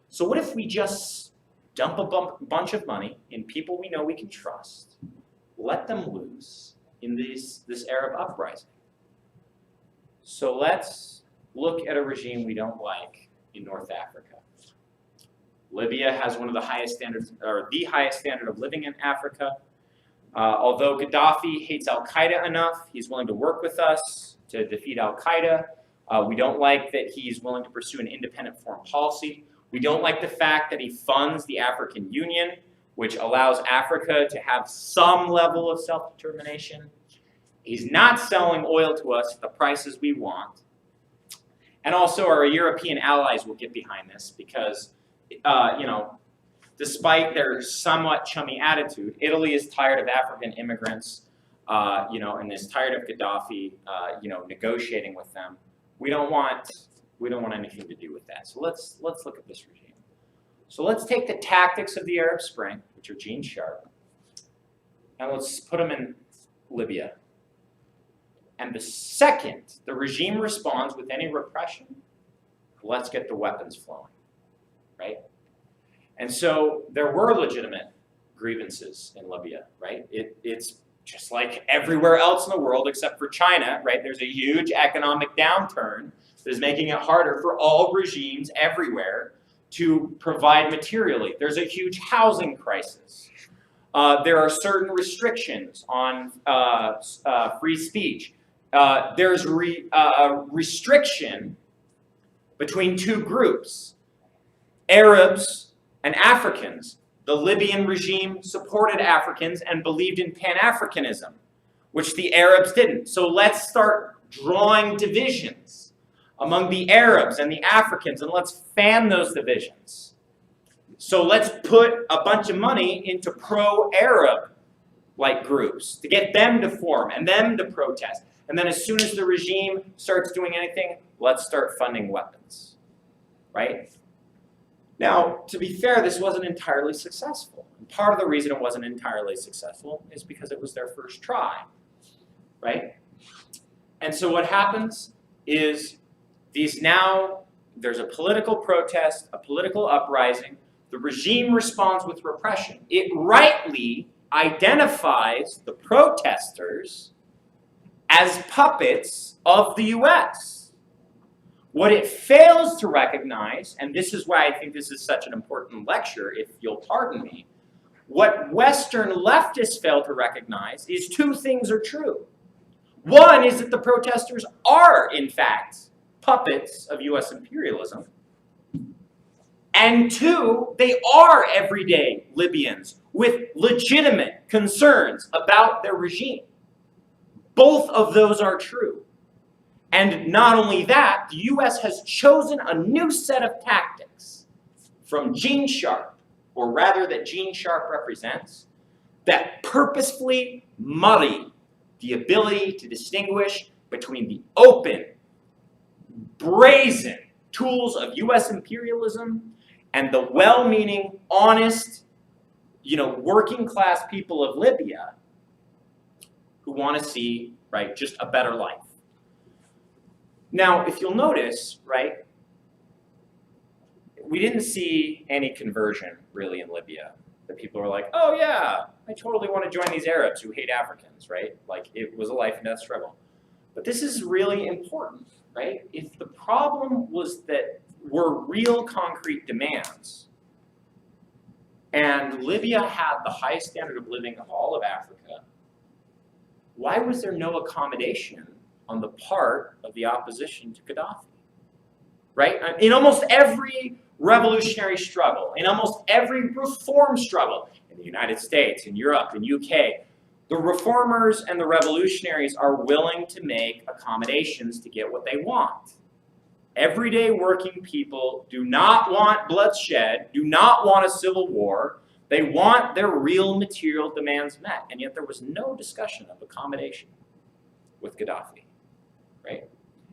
So what if we just dump a bunch of money in people we know we can trust, let them loose in this Arab uprising? So let's look at a regime we don't like in North Africa. Libya has one of the highest standards, or the highest standard of living in Africa. Although Gaddafi hates Al-Qaeda enough, he's willing to work with us to defeat Al-Qaeda. We don't like that he's willing to pursue an independent foreign policy. We don't like the fact that he funds the African Union, which allows Africa to have some level of self-determination. He's not selling oil to us at the prices we want. And also our European allies will get behind this because, despite their somewhat chummy attitude, Italy is tired of African immigrants, and is tired of Gaddafi, negotiating with them. We don't want anything to do with that. So let's look at this regime. So let's take the tactics of the Arab Spring, which are Gene Sharp, and let's put them in Libya. And the second the regime responds with any repression, let's get the weapons flowing, right? And so there were legitimate grievances in Libya, right? It's just like everywhere else in the world except for China, right? There's a huge economic downturn that is making it harder for all regimes everywhere to provide materially. There's a huge housing crisis. There are certain restrictions on free speech. There's a restriction between two groups, Arabs and Africans. The Libyan regime supported Africans and believed in Pan-Africanism, which the Arabs didn't. So let's start drawing divisions among the Arabs and the Africans, and let's fan those divisions. So let's put a bunch of money into pro-Arab-like groups to get them to form and them to protest. And then as soon as the regime starts doing anything, let's start funding weapons, right? Now, to be fair, this wasn't entirely successful. And part of the reason it wasn't entirely successful is because it was their first try, right? And so what happens is there's a political protest, a political uprising. The regime responds with repression. It rightly identifies the protesters as puppets of the US. What it fails to recognize, and this is why I think this is such an important lecture, if you'll pardon me, what Western leftists fail to recognize is two things are true. One is that the protesters are, in fact, puppets of US imperialism. And two, they are everyday Libyans with legitimate concerns about their regime. Both of those are true. And not only that, the US has chosen a new set of tactics from Gene Sharp, or rather that Gene Sharp represents, that purposefully muddy the ability to distinguish between the open, brazen tools of US imperialism and the well-meaning, honest, working class people of Libya who want to see, right, just a better life. Now, if you'll notice, right, we didn't see any conversion really in Libya. The people were like, oh yeah, I totally want to join these Arabs who hate Africans, right? Like it was a life and death struggle. But this is really important, right? If the problem was that were real concrete demands, and Libya had the highest standard of living of all of Africa, why was there no accommodation on the part of the opposition to Gaddafi, right? In almost every revolutionary struggle, in almost every reform struggle, in the United States, in Europe, in UK, The reformers and the revolutionaries are willing to make accommodations to get what they want. Everyday working people do not want bloodshed, do not want a civil war. They want their real material demands met. And yet there was no discussion of accommodation with Gaddafi, right?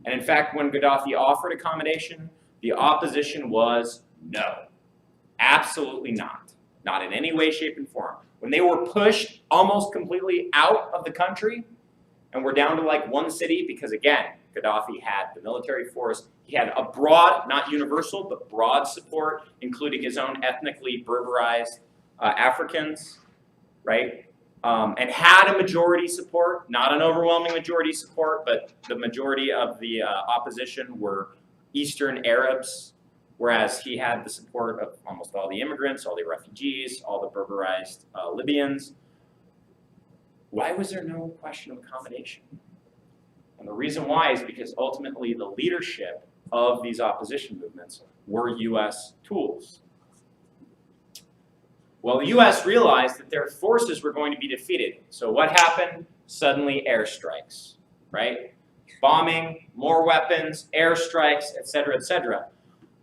And in fact, when Gaddafi offered accommodation, the opposition was no, absolutely not. Not in any way, shape, and form. When they were pushed almost completely out of the country, and we're down to like one city, because again, Gaddafi had the military force. He had a broad, not universal, but broad support, including his own ethnically Berberized Africans, right? And had a majority support, not an overwhelming majority support, but the majority of the opposition were Eastern Arabs, whereas he had the support of almost all the immigrants, all the refugees, all the Berberized Libyans. Why was there no question of accommodation? And the reason why is because ultimately the leadership of these opposition movements were US tools. Well, the US realized that their forces were going to be defeated. So what happened? Suddenly airstrikes, right? Bombing, more weapons, airstrikes, etc., etc.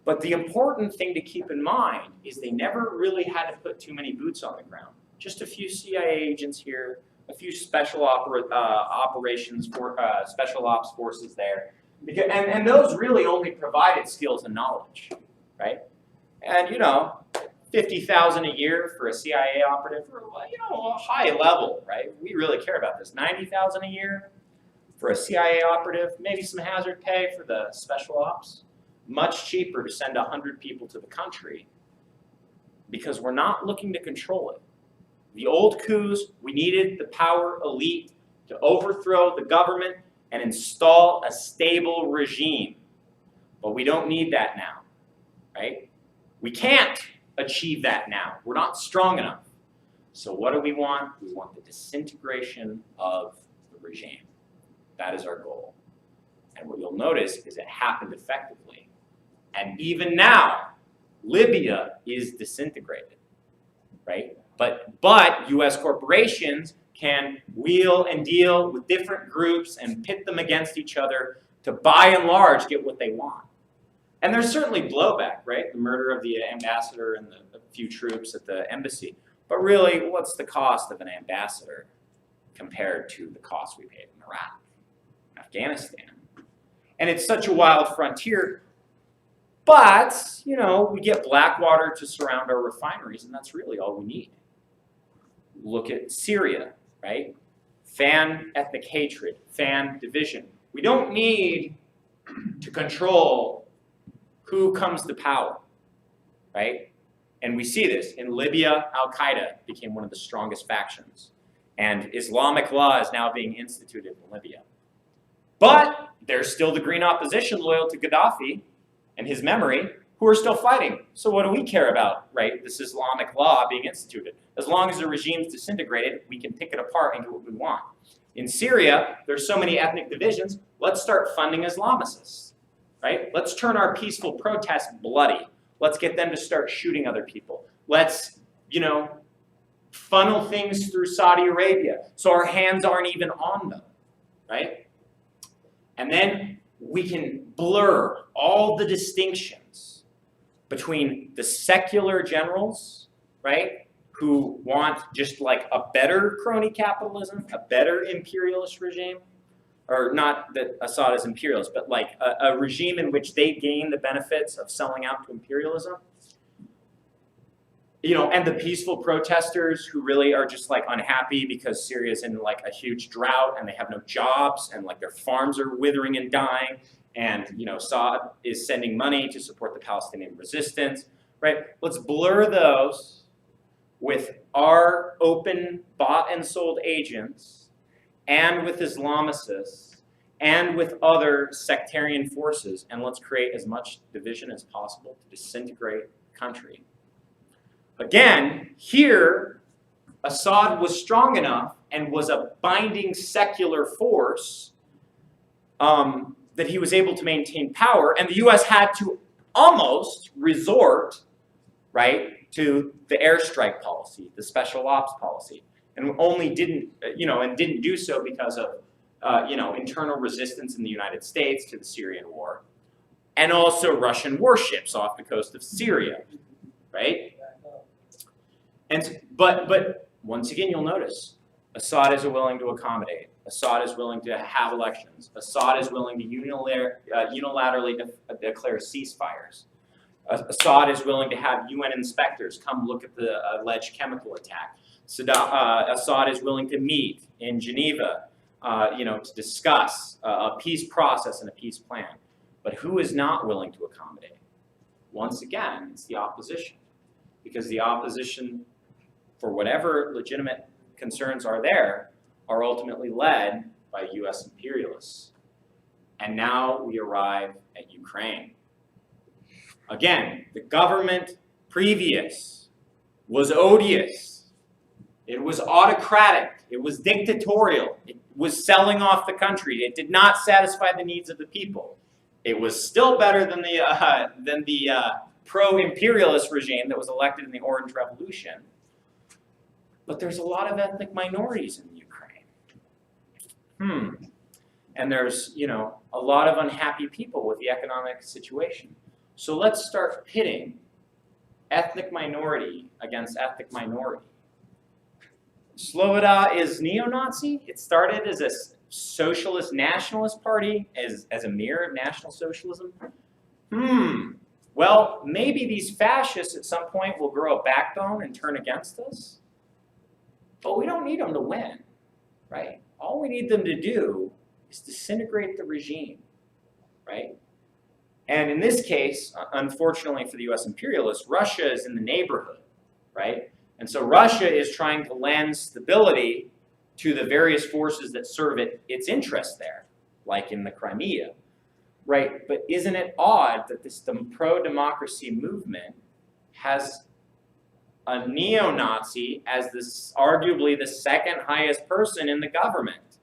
But the important thing to keep in mind is they never really had to put too many boots on the ground. Just a few CIA agents here, a few special operations for special ops forces there, and those really only provided skills and knowledge, right? And you know, $50,000 a year for a CIA operative, or you know, a high level, right? We really care about this. $90,000 a year for a CIA operative, maybe some hazard pay for the special ops. Much cheaper to send 100 people to the country because we're not looking to control it. The old coups, we needed the power elite to overthrow the government and install a stable regime. But we don't need that now, right? We can't achieve that now. We're not strong enough. So what do we want? We want the disintegration of the regime. That is our goal. And what you'll notice is it happened effectively. And even now, Libya is disintegrated, right? But US corporations can wheel and deal with different groups and pit them against each other to, by and large, get what they want. And there's certainly blowback, right? The murder of the ambassador and the few troops at the embassy. But really, what's the cost of an ambassador compared to the cost we paid in Iraq, Afghanistan? And it's such a wild frontier. But, you know, we get Blackwater to surround our refineries, and that's really all we need. Look at Syria, right? Fan ethnic hatred, fan division. We don't need to control who comes to power, right? And we see this. In Libya, Al-Qaeda became one of the strongest factions. And Islamic law is now being instituted in Libya. But there's still the green opposition loyal to Gaddafi and his memory, who are still fighting. So what do we care about, right? This Islamic law being instituted. As long as the regime's disintegrated, we can pick it apart and get what we want. In Syria, there's so many ethnic divisions, let's start funding Islamicists, right? Let's turn our peaceful protests bloody. Let's get them to start shooting other people. Let's, you know, funnel things through Saudi Arabia so our hands aren't even on them, right? And then we can blur all the distinctions between the secular generals, right, who want just like a better crony capitalism, a better imperialist regime, or not that Assad is imperialist, but like a regime in which they gain the benefits of selling out to imperialism. You know, and the peaceful protesters who really are just like unhappy because Syria's in like a huge drought and they have no jobs and like their farms are withering and dying. And, you know, Assad is sending money to support the Palestinian resistance, right? Let's blur those with our open bought and sold agents and with Islamicists and with other sectarian forces, and let's create as much division as possible to disintegrate the country. Again, here, Assad was strong enough and was a binding secular force that he was able to maintain power, and the US had to almost resort, right, to the airstrike policy, the special ops policy. and only didn't, and didn't do so because of, internal resistance in the United States to the Syrian war, and also Russian warships off the coast of Syria, right? But once again, you'll notice Assad is willing to accommodate. Assad is willing to have elections. Assad is willing to unilaterally declare ceasefires. Assad is willing to have UN inspectors come look at the alleged chemical attack. Assad is willing to meet in Geneva, to discuss a peace process and a peace plan. But who is not willing to accommodate? Once again, it's the opposition. Because the opposition, for whatever legitimate concerns are there, are ultimately led by US imperialists. And now we arrive at Ukraine. Again, the government previous was odious. It was autocratic. It was dictatorial. It was selling off the country. It did not satisfy the needs of the people. It was still better than the pro-imperialist regime that was elected in the Orange Revolution. But there's a lot of ethnic minorities in Ukraine. And there's, a lot of unhappy people with the economic situation. So let's start pitting ethnic minority against ethnic minority. Sloboda is neo-Nazi. It started as a socialist nationalist party, as a mirror of National Socialism. Well, maybe these fascists at some point will grow a backbone and turn against us. But we don't need them to win, right? All we need them to do is disintegrate the regime, right? And in this case, unfortunately for the US imperialists, Russia is in the neighborhood, right? And so Russia is trying to lend stability to the various forces that serve its interests there, like in the Crimea, right? But isn't it odd that this pro-democracy movement has a neo-Nazi as arguably the second highest person in the government?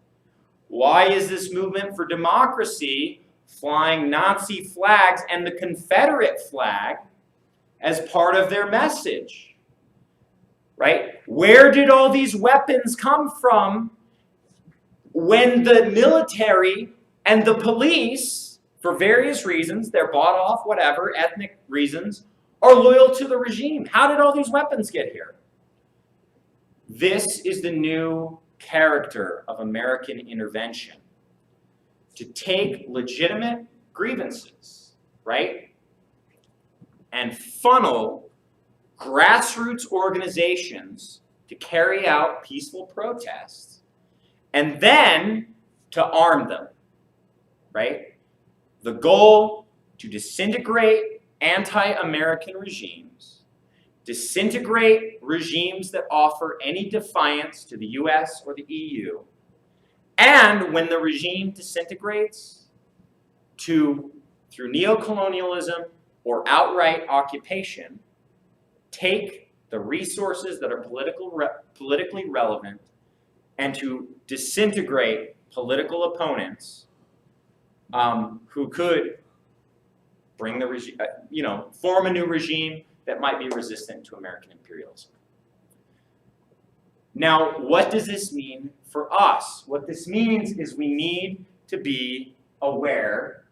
Why is this movement for democracy flying Nazi flags and the Confederate flag as part of their message? Right? Where did all these weapons come from when the military and the police, for various reasons, they're bought off, whatever, ethnic reasons, are loyal to the regime? How did all these weapons get here? This is the new character of American intervention. To take legitimate grievances, right, and funnel grassroots organizations to carry out peaceful protests, and then to arm them, right? The goal to disintegrate anti-American regimes, disintegrate regimes that offer any defiance to the US or the EU, and when the regime disintegrates, through neocolonialism or outright occupation, take the resources that are politically relevant and to disintegrate political opponents who could bring the regime, form a new regime that might be resistant to American imperialism. Now, what does this mean for us? What this means is we need to be aware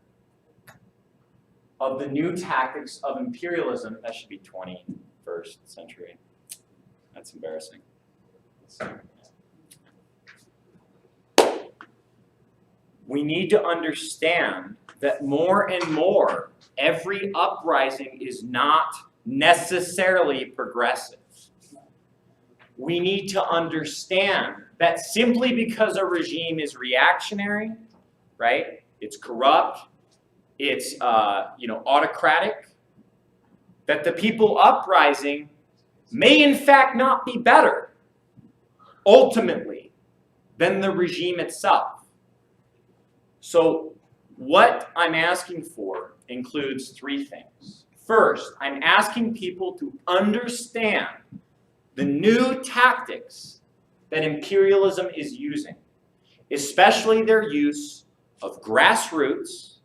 of the new tactics of imperialism. That should be 21st century. That's embarrassing. We need to understand that more and more, every uprising is not necessarily progressive. We need to understand that simply because a regime is reactionary, right? It's corrupt, it's autocratic, that the people uprising may in fact not be better, ultimately, than the regime itself. So what I'm asking for includes three things. First, I'm asking people to understand the new tactics that imperialism is using, especially their use of grassroots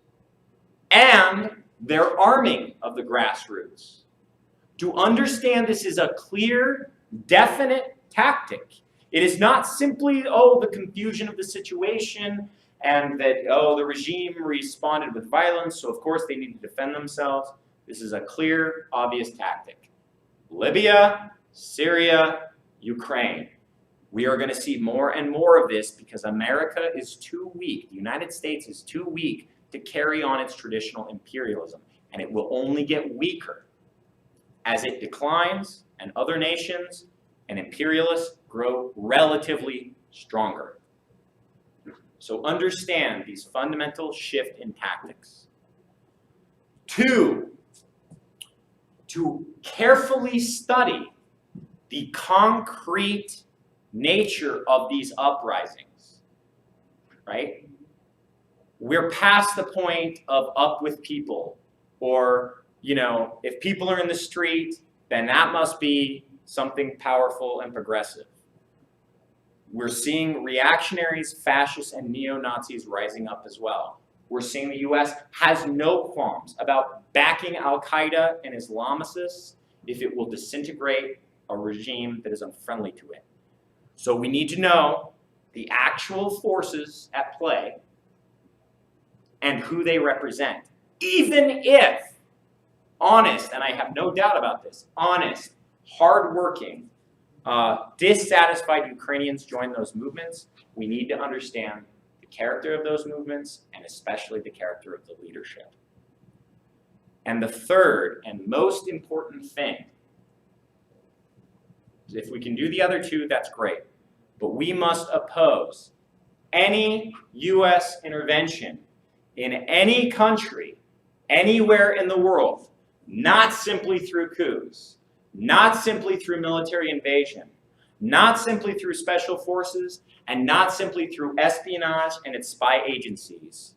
and their arming of the grassroots. To understand this is a clear, definite tactic. It is not simply, oh, the confusion of the situation and that, oh, the regime responded with violence, so of course they need to defend themselves. This is a clear, obvious tactic. Libya, Syria, Ukraine. We are going to see more and more of this because America is too weak. The United States is too weak to carry on its traditional imperialism, and it will only get weaker as it declines and other nations and imperialists grow relatively stronger. So understand these fundamental shift in tactics. 2, to carefully study the concrete nature of these uprisings, right? We're past the point of up with people, or, you know, if people are in the street, then that must be something powerful and progressive. We're seeing reactionaries, fascists, and neo-Nazis rising up as well. We're seeing the US has no qualms about backing Al-Qaeda and Islamicists if it will disintegrate a regime that is unfriendly to it. So we need to know the actual forces at play and who they represent. Even if honest, and I have no doubt about this, honest, hardworking, dissatisfied Ukrainians join those movements, we need to understand the character of those movements and especially the character of the leadership. And the third and most important thing, if we can do the other two, that's great. But we must oppose any US intervention in any country, anywhere in the world, not simply through coups, not simply through military invasion, not simply through special forces, and not simply through espionage and its spy agencies.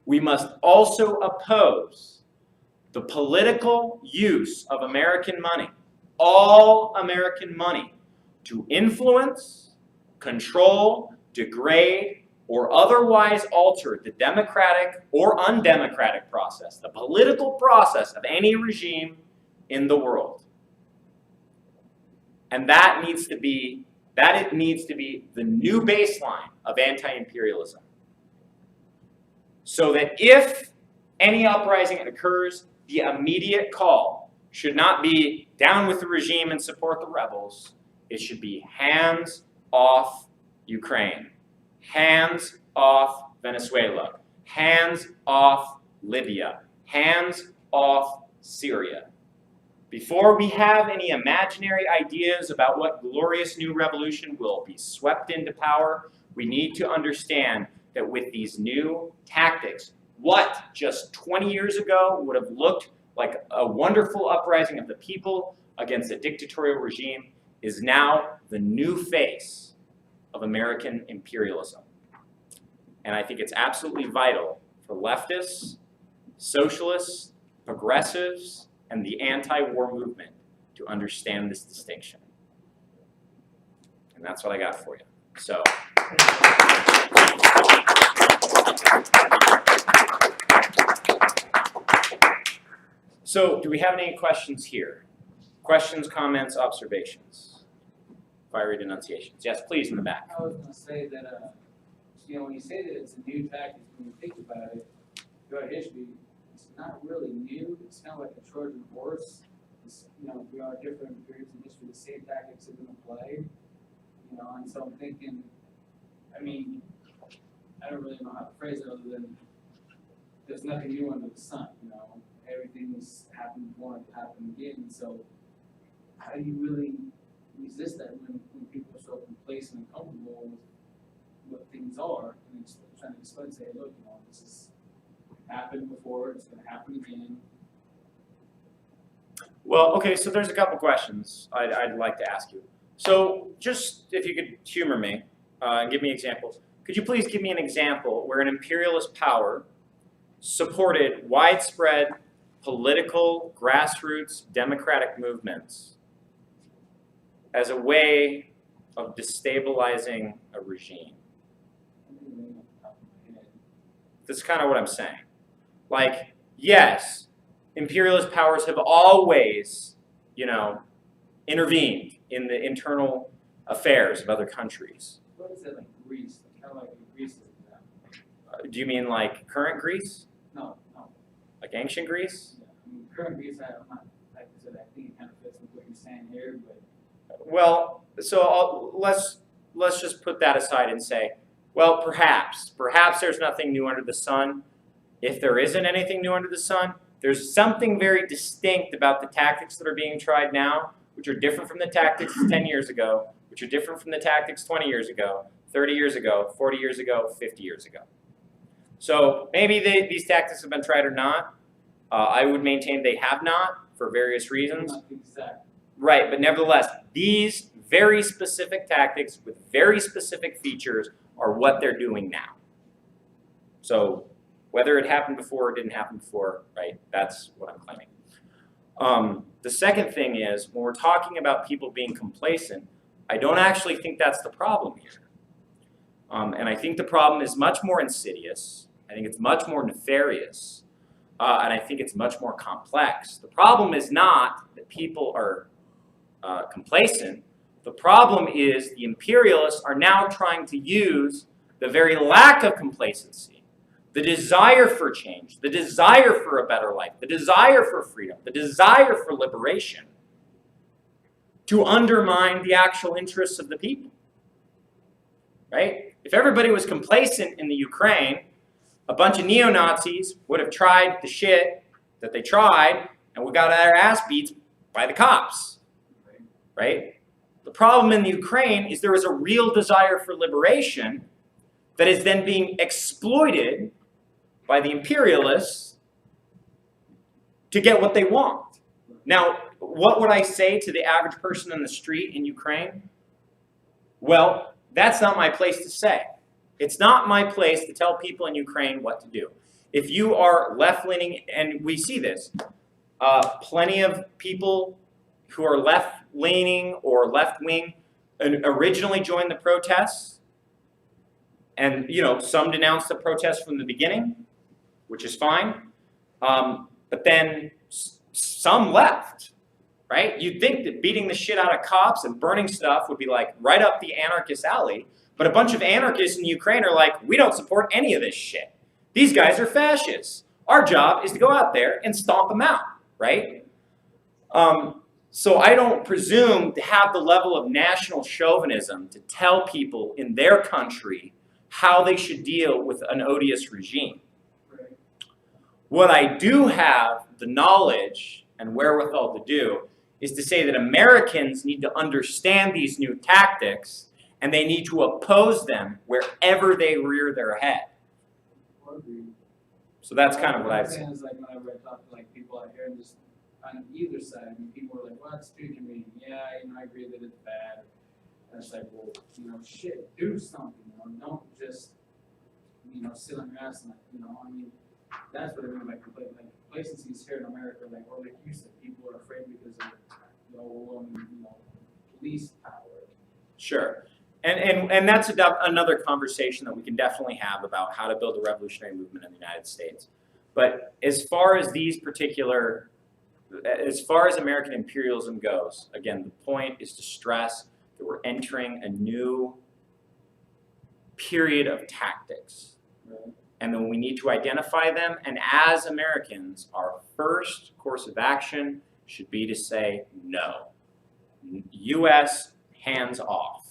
We must also oppose the political use of American money, all American money, to influence, control, degrade, or otherwise alter the democratic or undemocratic process, the political process of any regime in the world. And that needs to be the new baseline of anti-imperialism. So that if any uprising occurs, the immediate call should not be down with the regime and support the rebels. It should be hands off Ukraine, hands off Venezuela, hands off Libya, hands off Syria. Before we have any imaginary ideas about what glorious new revolution will be swept into power, we need to understand that with these new tactics, what just 20 years ago would have looked like a wonderful uprising of the people against a dictatorial regime is now the new face of American imperialism. And I think it's absolutely vital for leftists, socialists, progressives, and the anti-war movement to understand this distinction. And that's what I got for you. So do we have any questions here? Questions, comments, observations? Fiery denunciations. Yes, please, in the back. I was going to say that, when you say that it's a new tactic, when you think about it, throughout history, it's not really new. It's kind of like a Trojan horse. Throughout different periods in history, the same tactics have been applied. And so I'm thinking, I don't really know how to phrase it other than there's nothing new under the sun. Everything's happened before and happened again. So how do you really resist that when people are so complacent and comfortable with what things are, and trying to explain, say, look, this has happened before, it's going to happen again. Well, okay, so there's a couple questions I'd like to ask you. So just if you could humor me and give me examples. Could you please give me an example where an imperialist power supported widespread political, grassroots, democratic movements as a way of destabilizing a regime? That's kind of what I'm saying. Like, yes, imperialist powers have always, intervened in the internal affairs of other countries. What is it like Greece? Kind of like Greece is that. Do you mean like current Greece? No. Like ancient Greece? Yeah. I mean, current Greece, I'm not, like I said, I think it kind of fits with what you're saying here, but. Well, so let's just put that aside and say, well, perhaps there's nothing new under the sun. If there isn't anything new under the sun, there's something very distinct about the tactics that are being tried now, which are different from the tactics 10 years ago, which are different from the tactics 20 years ago, 30 years ago, 40 years ago, 50 years ago. So maybe these tactics have been tried or not. I would maintain they have not for various reasons. Not exact. Right, but nevertheless, these very specific tactics with very specific features are what they're doing now. So whether it happened before or didn't happen before, right, that's what I'm claiming. The second thing is, when we're talking about people being complacent, I don't actually think that's the problem here. And I think the problem is much more insidious. I think it's much more nefarious. And I think it's much more complex. The problem is not that people are complacent. The problem is the imperialists are now trying to use the very lack of complacency, the desire for change, the desire for a better life, the desire for freedom, the desire for liberation, to undermine the actual interests of the people. Right? If everybody was complacent in the Ukraine, a bunch of neo-Nazis would have tried the shit that they tried, and we got our ass beat by the cops. Right? The problem in the Ukraine is there is a real desire for liberation that is then being exploited by the imperialists to get what they want. Now, what would I say to the average person in the street in Ukraine? Well, that's not my place to say. It's not my place to tell people in Ukraine what to do. If you are left-leaning, and we see this, plenty of people who are left-leaning or left-wing originally joined the protests, and some denounced the protests from the beginning, which is fine, but then some left, right? You'd think that beating the shit out of cops and burning stuff would be like right up the anarchist alley, but a bunch of anarchists in Ukraine are like, we don't support any of this shit. These guys are fascists. Our job is to go out there and stomp them out, right? So I don't presume to have the level of national chauvinism to tell people in their country how they should deal with an odious regime. Right. What I do have the knowledge and wherewithal to do is to say that Americans need to understand these new tactics and they need to oppose them wherever they rear their head. So that's kind of what I'd say. Is like whenever I talk to like people out here and just on either side, and people are like, well, it's too convenient. Yeah, I agree that it's bad. And it's like, well, shit, do something. Don't just, sit on your ass and I mean, that's what I mean by complacency is here in America, or like you said, people are afraid because of the overwhelming, police power. Sure. And that's another conversation that we can definitely have about how to build a revolutionary movement in the United States. But as far as American imperialism goes, again, the point is to stress that we're entering a new period of tactics. Right. And then we need to identify them. And as Americans, our first course of action should be to say no. U.S. hands off.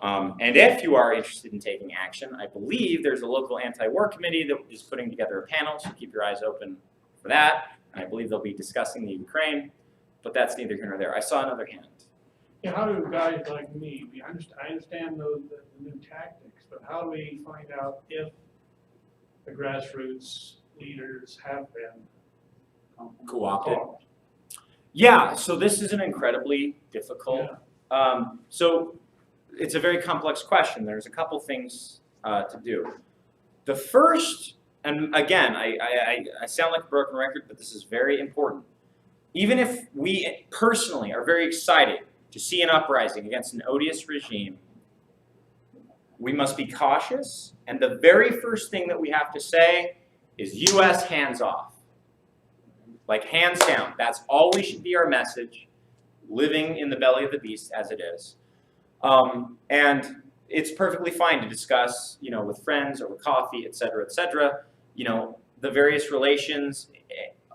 And if you are interested in taking action, I believe there's a local anti-war committee that is putting together a panel, so keep your eyes open for that. And I believe they'll be discussing the Ukraine, but that's neither here nor there. I saw another hand. Yeah, how do guys like me, I understand the new tactics, but how do we find out if the grassroots leaders have been Co-opted? Yeah, so this is an incredibly difficult, so it's a very complex question. There's a couple things to do. The first, and again, I sound like a broken record, but this is very important. Even if we personally are very excited to see an uprising against an odious regime, we must be cautious. And the very first thing that we have to say is U.S. hands off. Like hands down. That's always should be our message, living in the belly of the beast as it is. And it's perfectly fine to discuss, with friends over coffee, et cetera, the various relations,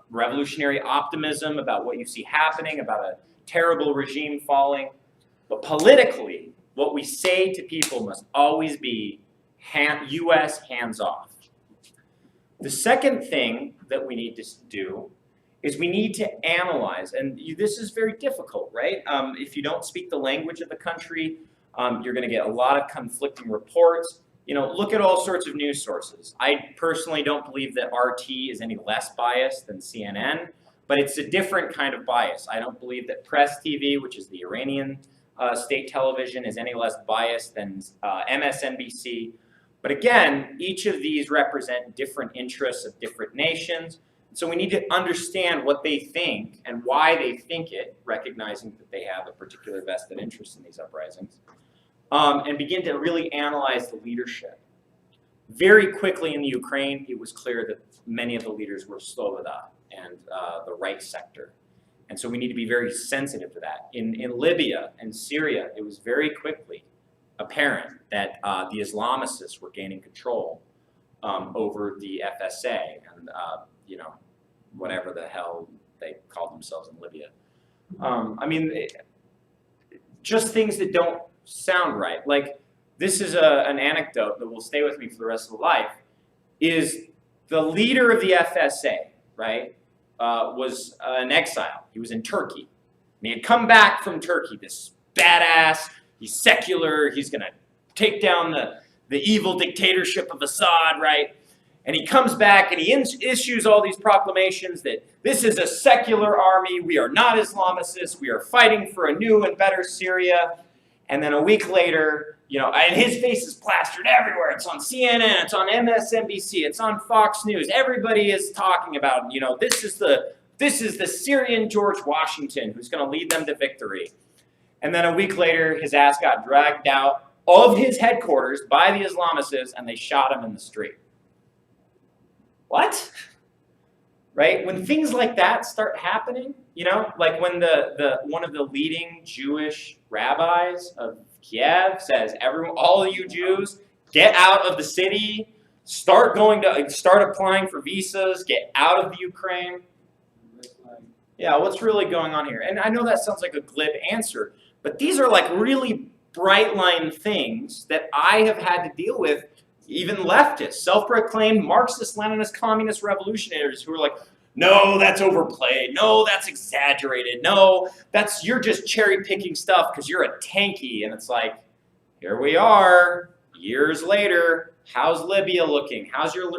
revolutionary optimism about what you see happening, about a terrible regime falling. But politically, what we say to people must always be U.S. hands off. The second thing that we need to do is we need to analyze, and this is very difficult, right? If you don't speak the language of the country, you're going to get a lot of conflicting reports. Look at all sorts of news sources. I personally don't believe that RT is any less biased than CNN, but it's a different kind of bias. I don't believe that Press TV, which is the Iranian state television, is any less biased than MSNBC. But again, each of these represent different interests of different nations. So we need to understand what they think and why they think it, recognizing that they have a particular vested interest in these uprisings, and begin to really analyze the leadership. Very quickly in the Ukraine, it was clear that many of the leaders were Sloboda and the right sector. And so we need to be very sensitive to that. In Libya and Syria, it was very quickly apparent that the Islamicists were gaining control over the FSA and whatever the hell they called themselves in Libya. Just things that don't sound right. Like, this is an anecdote that will stay with me for the rest of life, is the leader of the FSA, right, was an exile. He was in Turkey. And he had come back from Turkey, this badass, he's secular, he's going to take down the evil dictatorship of Assad, right? And he comes back and he issues all these proclamations that this is a secular army, we are not Islamicists, we are fighting for a new and better Syria. And then a week later, and his face is plastered everywhere. It's on CNN, it's on MSNBC, it's on Fox News. Everybody is talking about, this is the Syrian George Washington who's going to lead them to victory. And then a week later, his ass got dragged out of his headquarters by the Islamicists, and they shot him in the street. What? Right? When things like that start happening, like when one of the leading Jewish rabbis of Kiev says, all of you Jews, get out of the city, start applying for visas, get out of the Ukraine. Yeah, what's really going on here? And I know that sounds like a glib answer, but these are like really bright line things that I have had to deal with. Even leftists, self-proclaimed Marxist, Leninist, communist revolutionaries who are like, no, that's overplayed. No, that's exaggerated. No, you're just cherry-picking stuff because you're a tanky. And it's like, here we are, years later. How's Libya looking? How's your,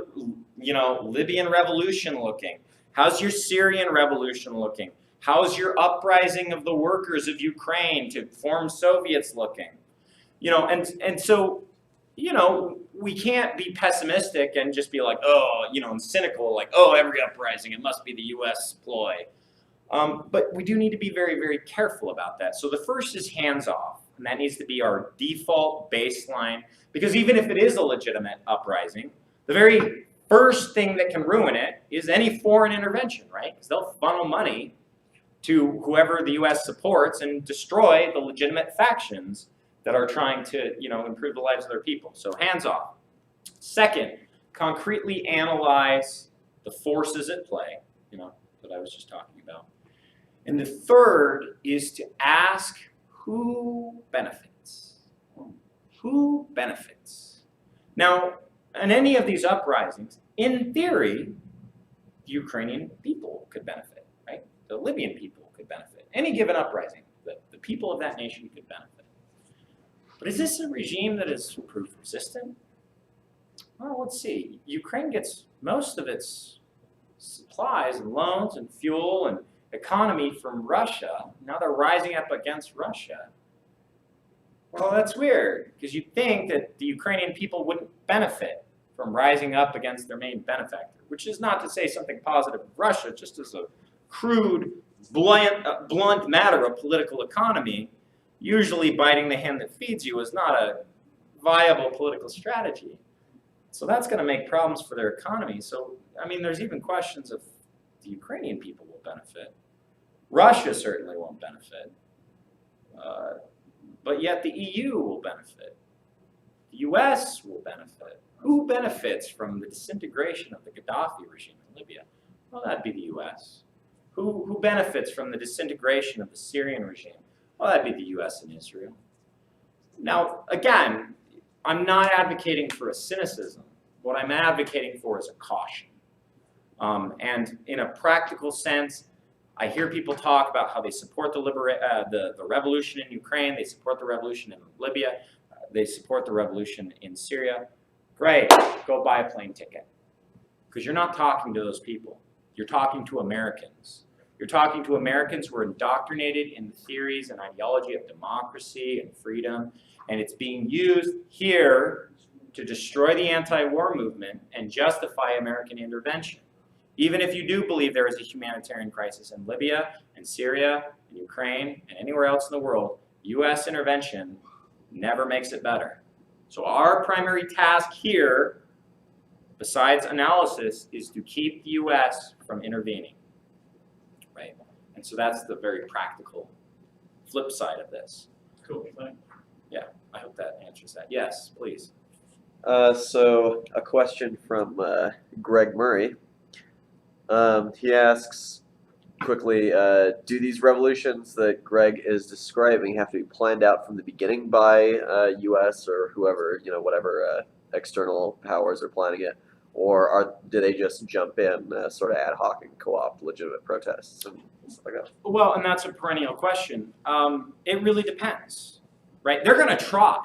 Libyan revolution looking? How's your Syrian revolution looking? How's your uprising of the workers of Ukraine to form Soviets looking? And so, we can't be pessimistic and just be like, and cynical, like, every uprising, it must be the U.S. ploy. But we do need to be very, very careful about that. So the first is hands off, and that needs to be our default baseline, because even if it is a legitimate uprising, the very first thing that can ruin it is any foreign intervention, right? Because they'll funnel money to whoever the U.S. supports and destroy the legitimate factions that are trying to, improve the lives of their people. So hands off. Second, concretely analyze the forces at play, that I was just talking about. And the third is to ask who benefits. Who benefits? Now, in any of these uprisings, in theory, the Ukrainian people could benefit, right? The Libyan people could benefit. Any given uprising, the people of that nation could benefit. But is this a regime that is proof resistant? Well, let's see. Ukraine gets most of its supplies and loans and fuel and economy from Russia. Now they're rising up against Russia. Well, that's weird, because you'd think that the Ukrainian people wouldn't benefit from rising up against their main benefactor, which is not to say something positive of Russia, just as a crude, blunt matter of political economy. Usually biting the hand that feeds you is not a viable political strategy. So that's going to make problems for their economy. So, there's even questions if the Ukrainian people will benefit. Russia certainly won't benefit. but yet the EU will benefit. The US will benefit. Who benefits from the disintegration of the Gaddafi regime in Libya? Well, that'd be the US. Who benefits from the disintegration of the Syrian regime? Well, that'd be the US and Israel. Now, again, I'm not advocating for a cynicism. What I'm advocating for is a caution. And in a practical sense, I hear people talk about how they support the revolution in Ukraine, they support the revolution in Libya, they support the revolution in Syria. Great, go buy a plane ticket. Because you're not talking to those people. You're talking to Americans. You're talking to Americans who are indoctrinated in the theories and ideology of democracy and freedom, and it's being used here to destroy the anti-war movement and justify American intervention. Even if you do believe there is a humanitarian crisis in Libya and Syria and Ukraine and anywhere else in the world, US intervention never makes it better. So our primary task here, besides analysis, is to keep the US from intervening, right? And so that's the very practical flip side of this. Cool, thanks. Yeah, I hope that answers that. Yes, please. So a question from Greg Murray. He asks quickly, do these revolutions that Greg is describing have to be planned out from the beginning by U.S. or whoever, whatever external powers are planning it, or do they just jump in sort of ad hoc and co-opt legitimate protests and stuff like that? Well, and that's a perennial question. It really depends, right? They're going to try.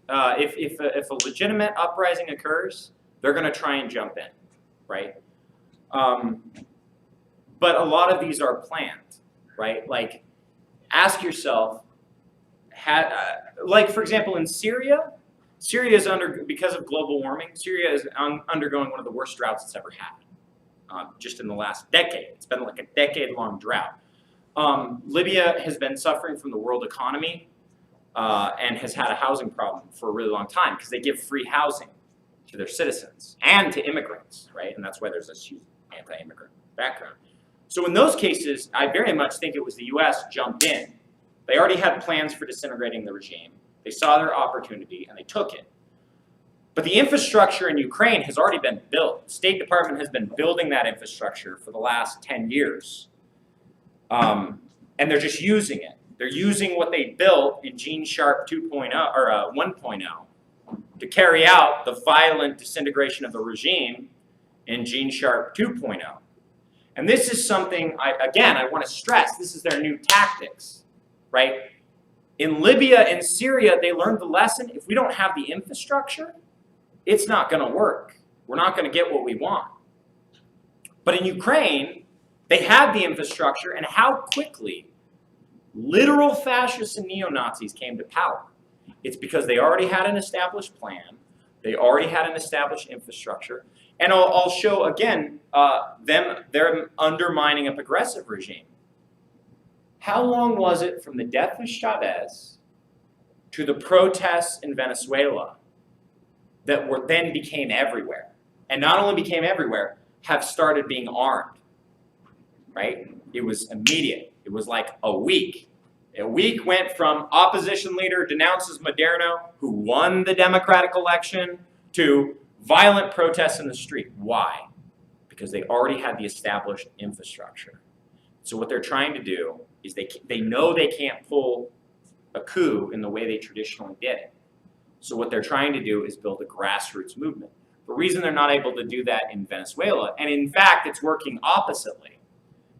If a legitimate uprising occurs, they're going to try and jump in, right? But a lot of these are planned, right? Like, ask yourself, like for example, in Syria, is because of global warming, Syria is undergoing one of the worst droughts it's ever had, just in the last decade. It's been like a decade-long drought. Libya has been suffering from the world economy and has had a housing problem for a really long time because they give free housing to their citizens and to immigrants, right? And that's why there's this huge anti-immigrant background. So in those cases, I very much think it was the US jumped in. They already had plans for disintegrating the regime. They saw their opportunity and they took it. But the infrastructure in Ukraine has already been built. The State Department has been building that infrastructure for the last 10 years. And they're just using it. They're using what they built in Gene Sharp 2.0 or 1.0 to carry out the violent disintegration of the regime in Gene Sharp 2.0. And this is something, I want to stress, this is their new tactics, right? In Libya and Syria, they learned the lesson, if we don't have the infrastructure, it's not going to work. We're not going to get what we want. But in Ukraine, they had the infrastructure, and how quickly literal fascists and neo-Nazis came to power. It's because they already had an established plan, they already had an established infrastructure, and I'll show again they're undermining a progressive regime. How long was it from the death of Chavez to the protests in Venezuela that then became everywhere? And not only became everywhere, have started being armed, right? It was immediate. It was like a week. A week went from opposition leader denounces Moderno, who won the Democratic election, to violent protests in the street. Why? Because they already had the established infrastructure. So what they're trying to do is they know they can't pull a coup in the way they traditionally did it. So what they're trying to do is build a grassroots movement. The reason they're not able to do that in Venezuela, and in fact it's working oppositely,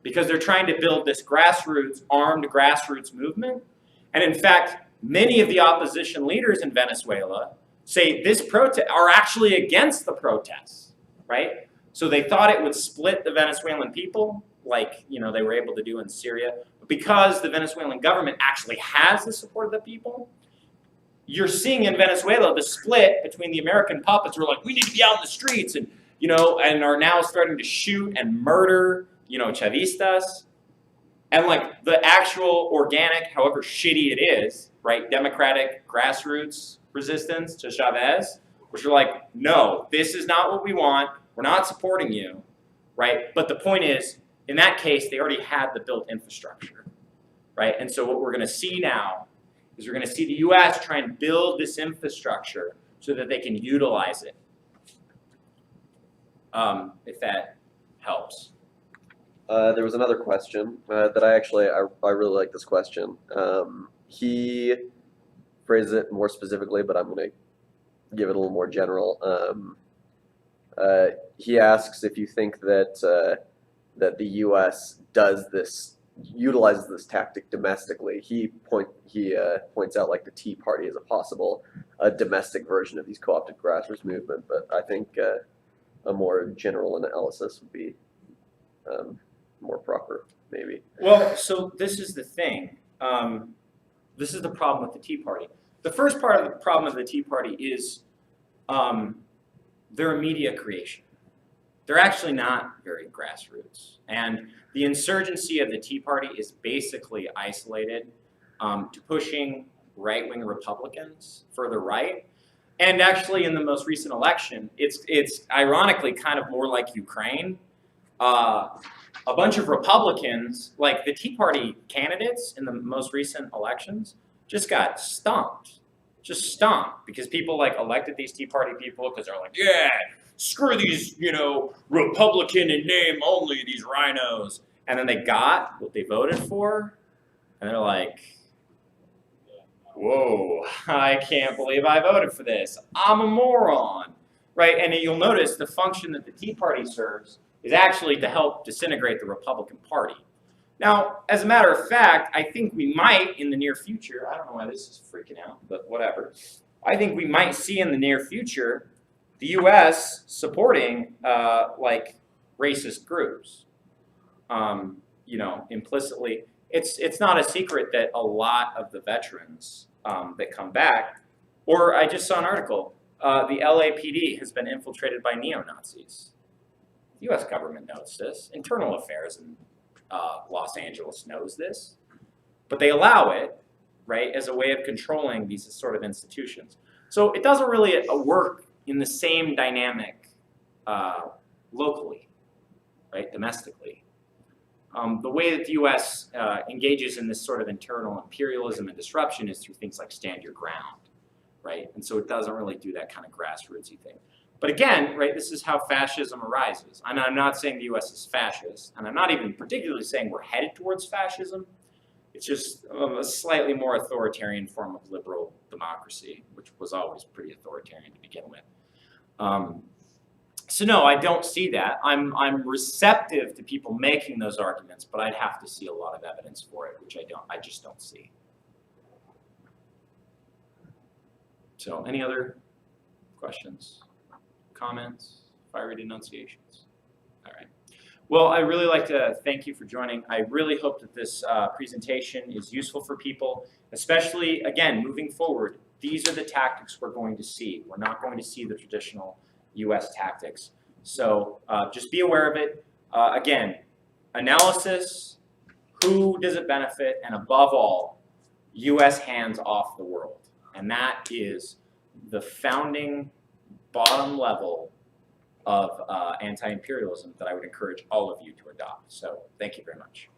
because they're trying to build this armed grassroots movement. And in fact, many of the opposition leaders in Venezuela say this protest are actually against the protests, right? So they thought it would split the Venezuelan people, like they were able to do in Syria. But because the Venezuelan government actually has the support of the people, you're seeing in Venezuela the split between the American puppets who are like, we need to be out in the streets, and and are now starting to shoot and murder Chavistas, and like the actual organic, however shitty it is, right, democratic grassroots resistance to Chavez, which are like, no, this is not what we want, we're not supporting you, right? But the point is, in that case, they already had the built infrastructure, right? And so what we're going to see now is we're going to see the U.S. try and build this infrastructure so that they can utilize it, if that helps. There was another question that I really like this question. He phrased it more specifically, but I'm going to give it a little more general. He asks if you think that that the U.S. utilizes this tactic domestically. He points out like the Tea Party as a possible domestic version of these co-opted grassroots movement, but I think a more general analysis would be more proper, maybe. Well, so this is the thing. This is the problem with the Tea Party. The first part of the problem of the Tea Party is they're a media creation. They're actually not very grassroots. And the insurgency of the Tea Party is basically isolated to pushing right-wing Republicans further right. And actually in the most recent election, it's ironically kind of more like Ukraine. A bunch of Republicans, like the Tea Party candidates in the most recent elections, just got stomped. Just stomped because people like elected these Tea Party people because they're like, yeah, screw these, Republican in name only, these rhinos. And then they got what they voted for, and they're like, whoa, I can't believe I voted for this. I'm a moron, right? And you'll notice the function that the Tea Party serves is actually to help disintegrate the Republican Party. Now, as a matter of fact, I think we might in the near future, I don't know why this is freaking out, but whatever. I think we might see in the near future the U.S. supporting like racist groups. Implicitly, it's not a secret that a lot of the veterans that come back, or I just saw an article, the LAPD has been infiltrated by neo-Nazis. The U.S. government knows this. Internal Affairs in Los Angeles knows this, but they allow it, right, as a way of controlling these sort of institutions. So it doesn't really work in the same dynamic locally, right, domestically. The way that the U.S. Engages in this sort of internal imperialism and disruption is through things like stand your ground, right? And so it doesn't really do that kind of grassrootsy thing. But again, right, this is how fascism arises. And I'm not saying the U.S. is fascist, and I'm not even particularly saying we're headed towards fascism. It's just a slightly more authoritarian form of liberal democracy, which was always pretty authoritarian to begin with. So no, I don't see that. I'm receptive to people making those arguments, but I'd have to see a lot of evidence for it, which I just don't see. So any other questions? Comments, fiery denunciations? All right. Well, I really like to thank you for joining. I really hope that this presentation is useful for people, especially, again, moving forward. These are the tactics we're going to see. We're not going to see the traditional U.S. tactics. So just be aware of it. Again, analysis, who does it benefit, and above all, U.S. hands off the world. And that is the founding bottom level of anti-imperialism that I would encourage all of you to adopt. So thank you very much.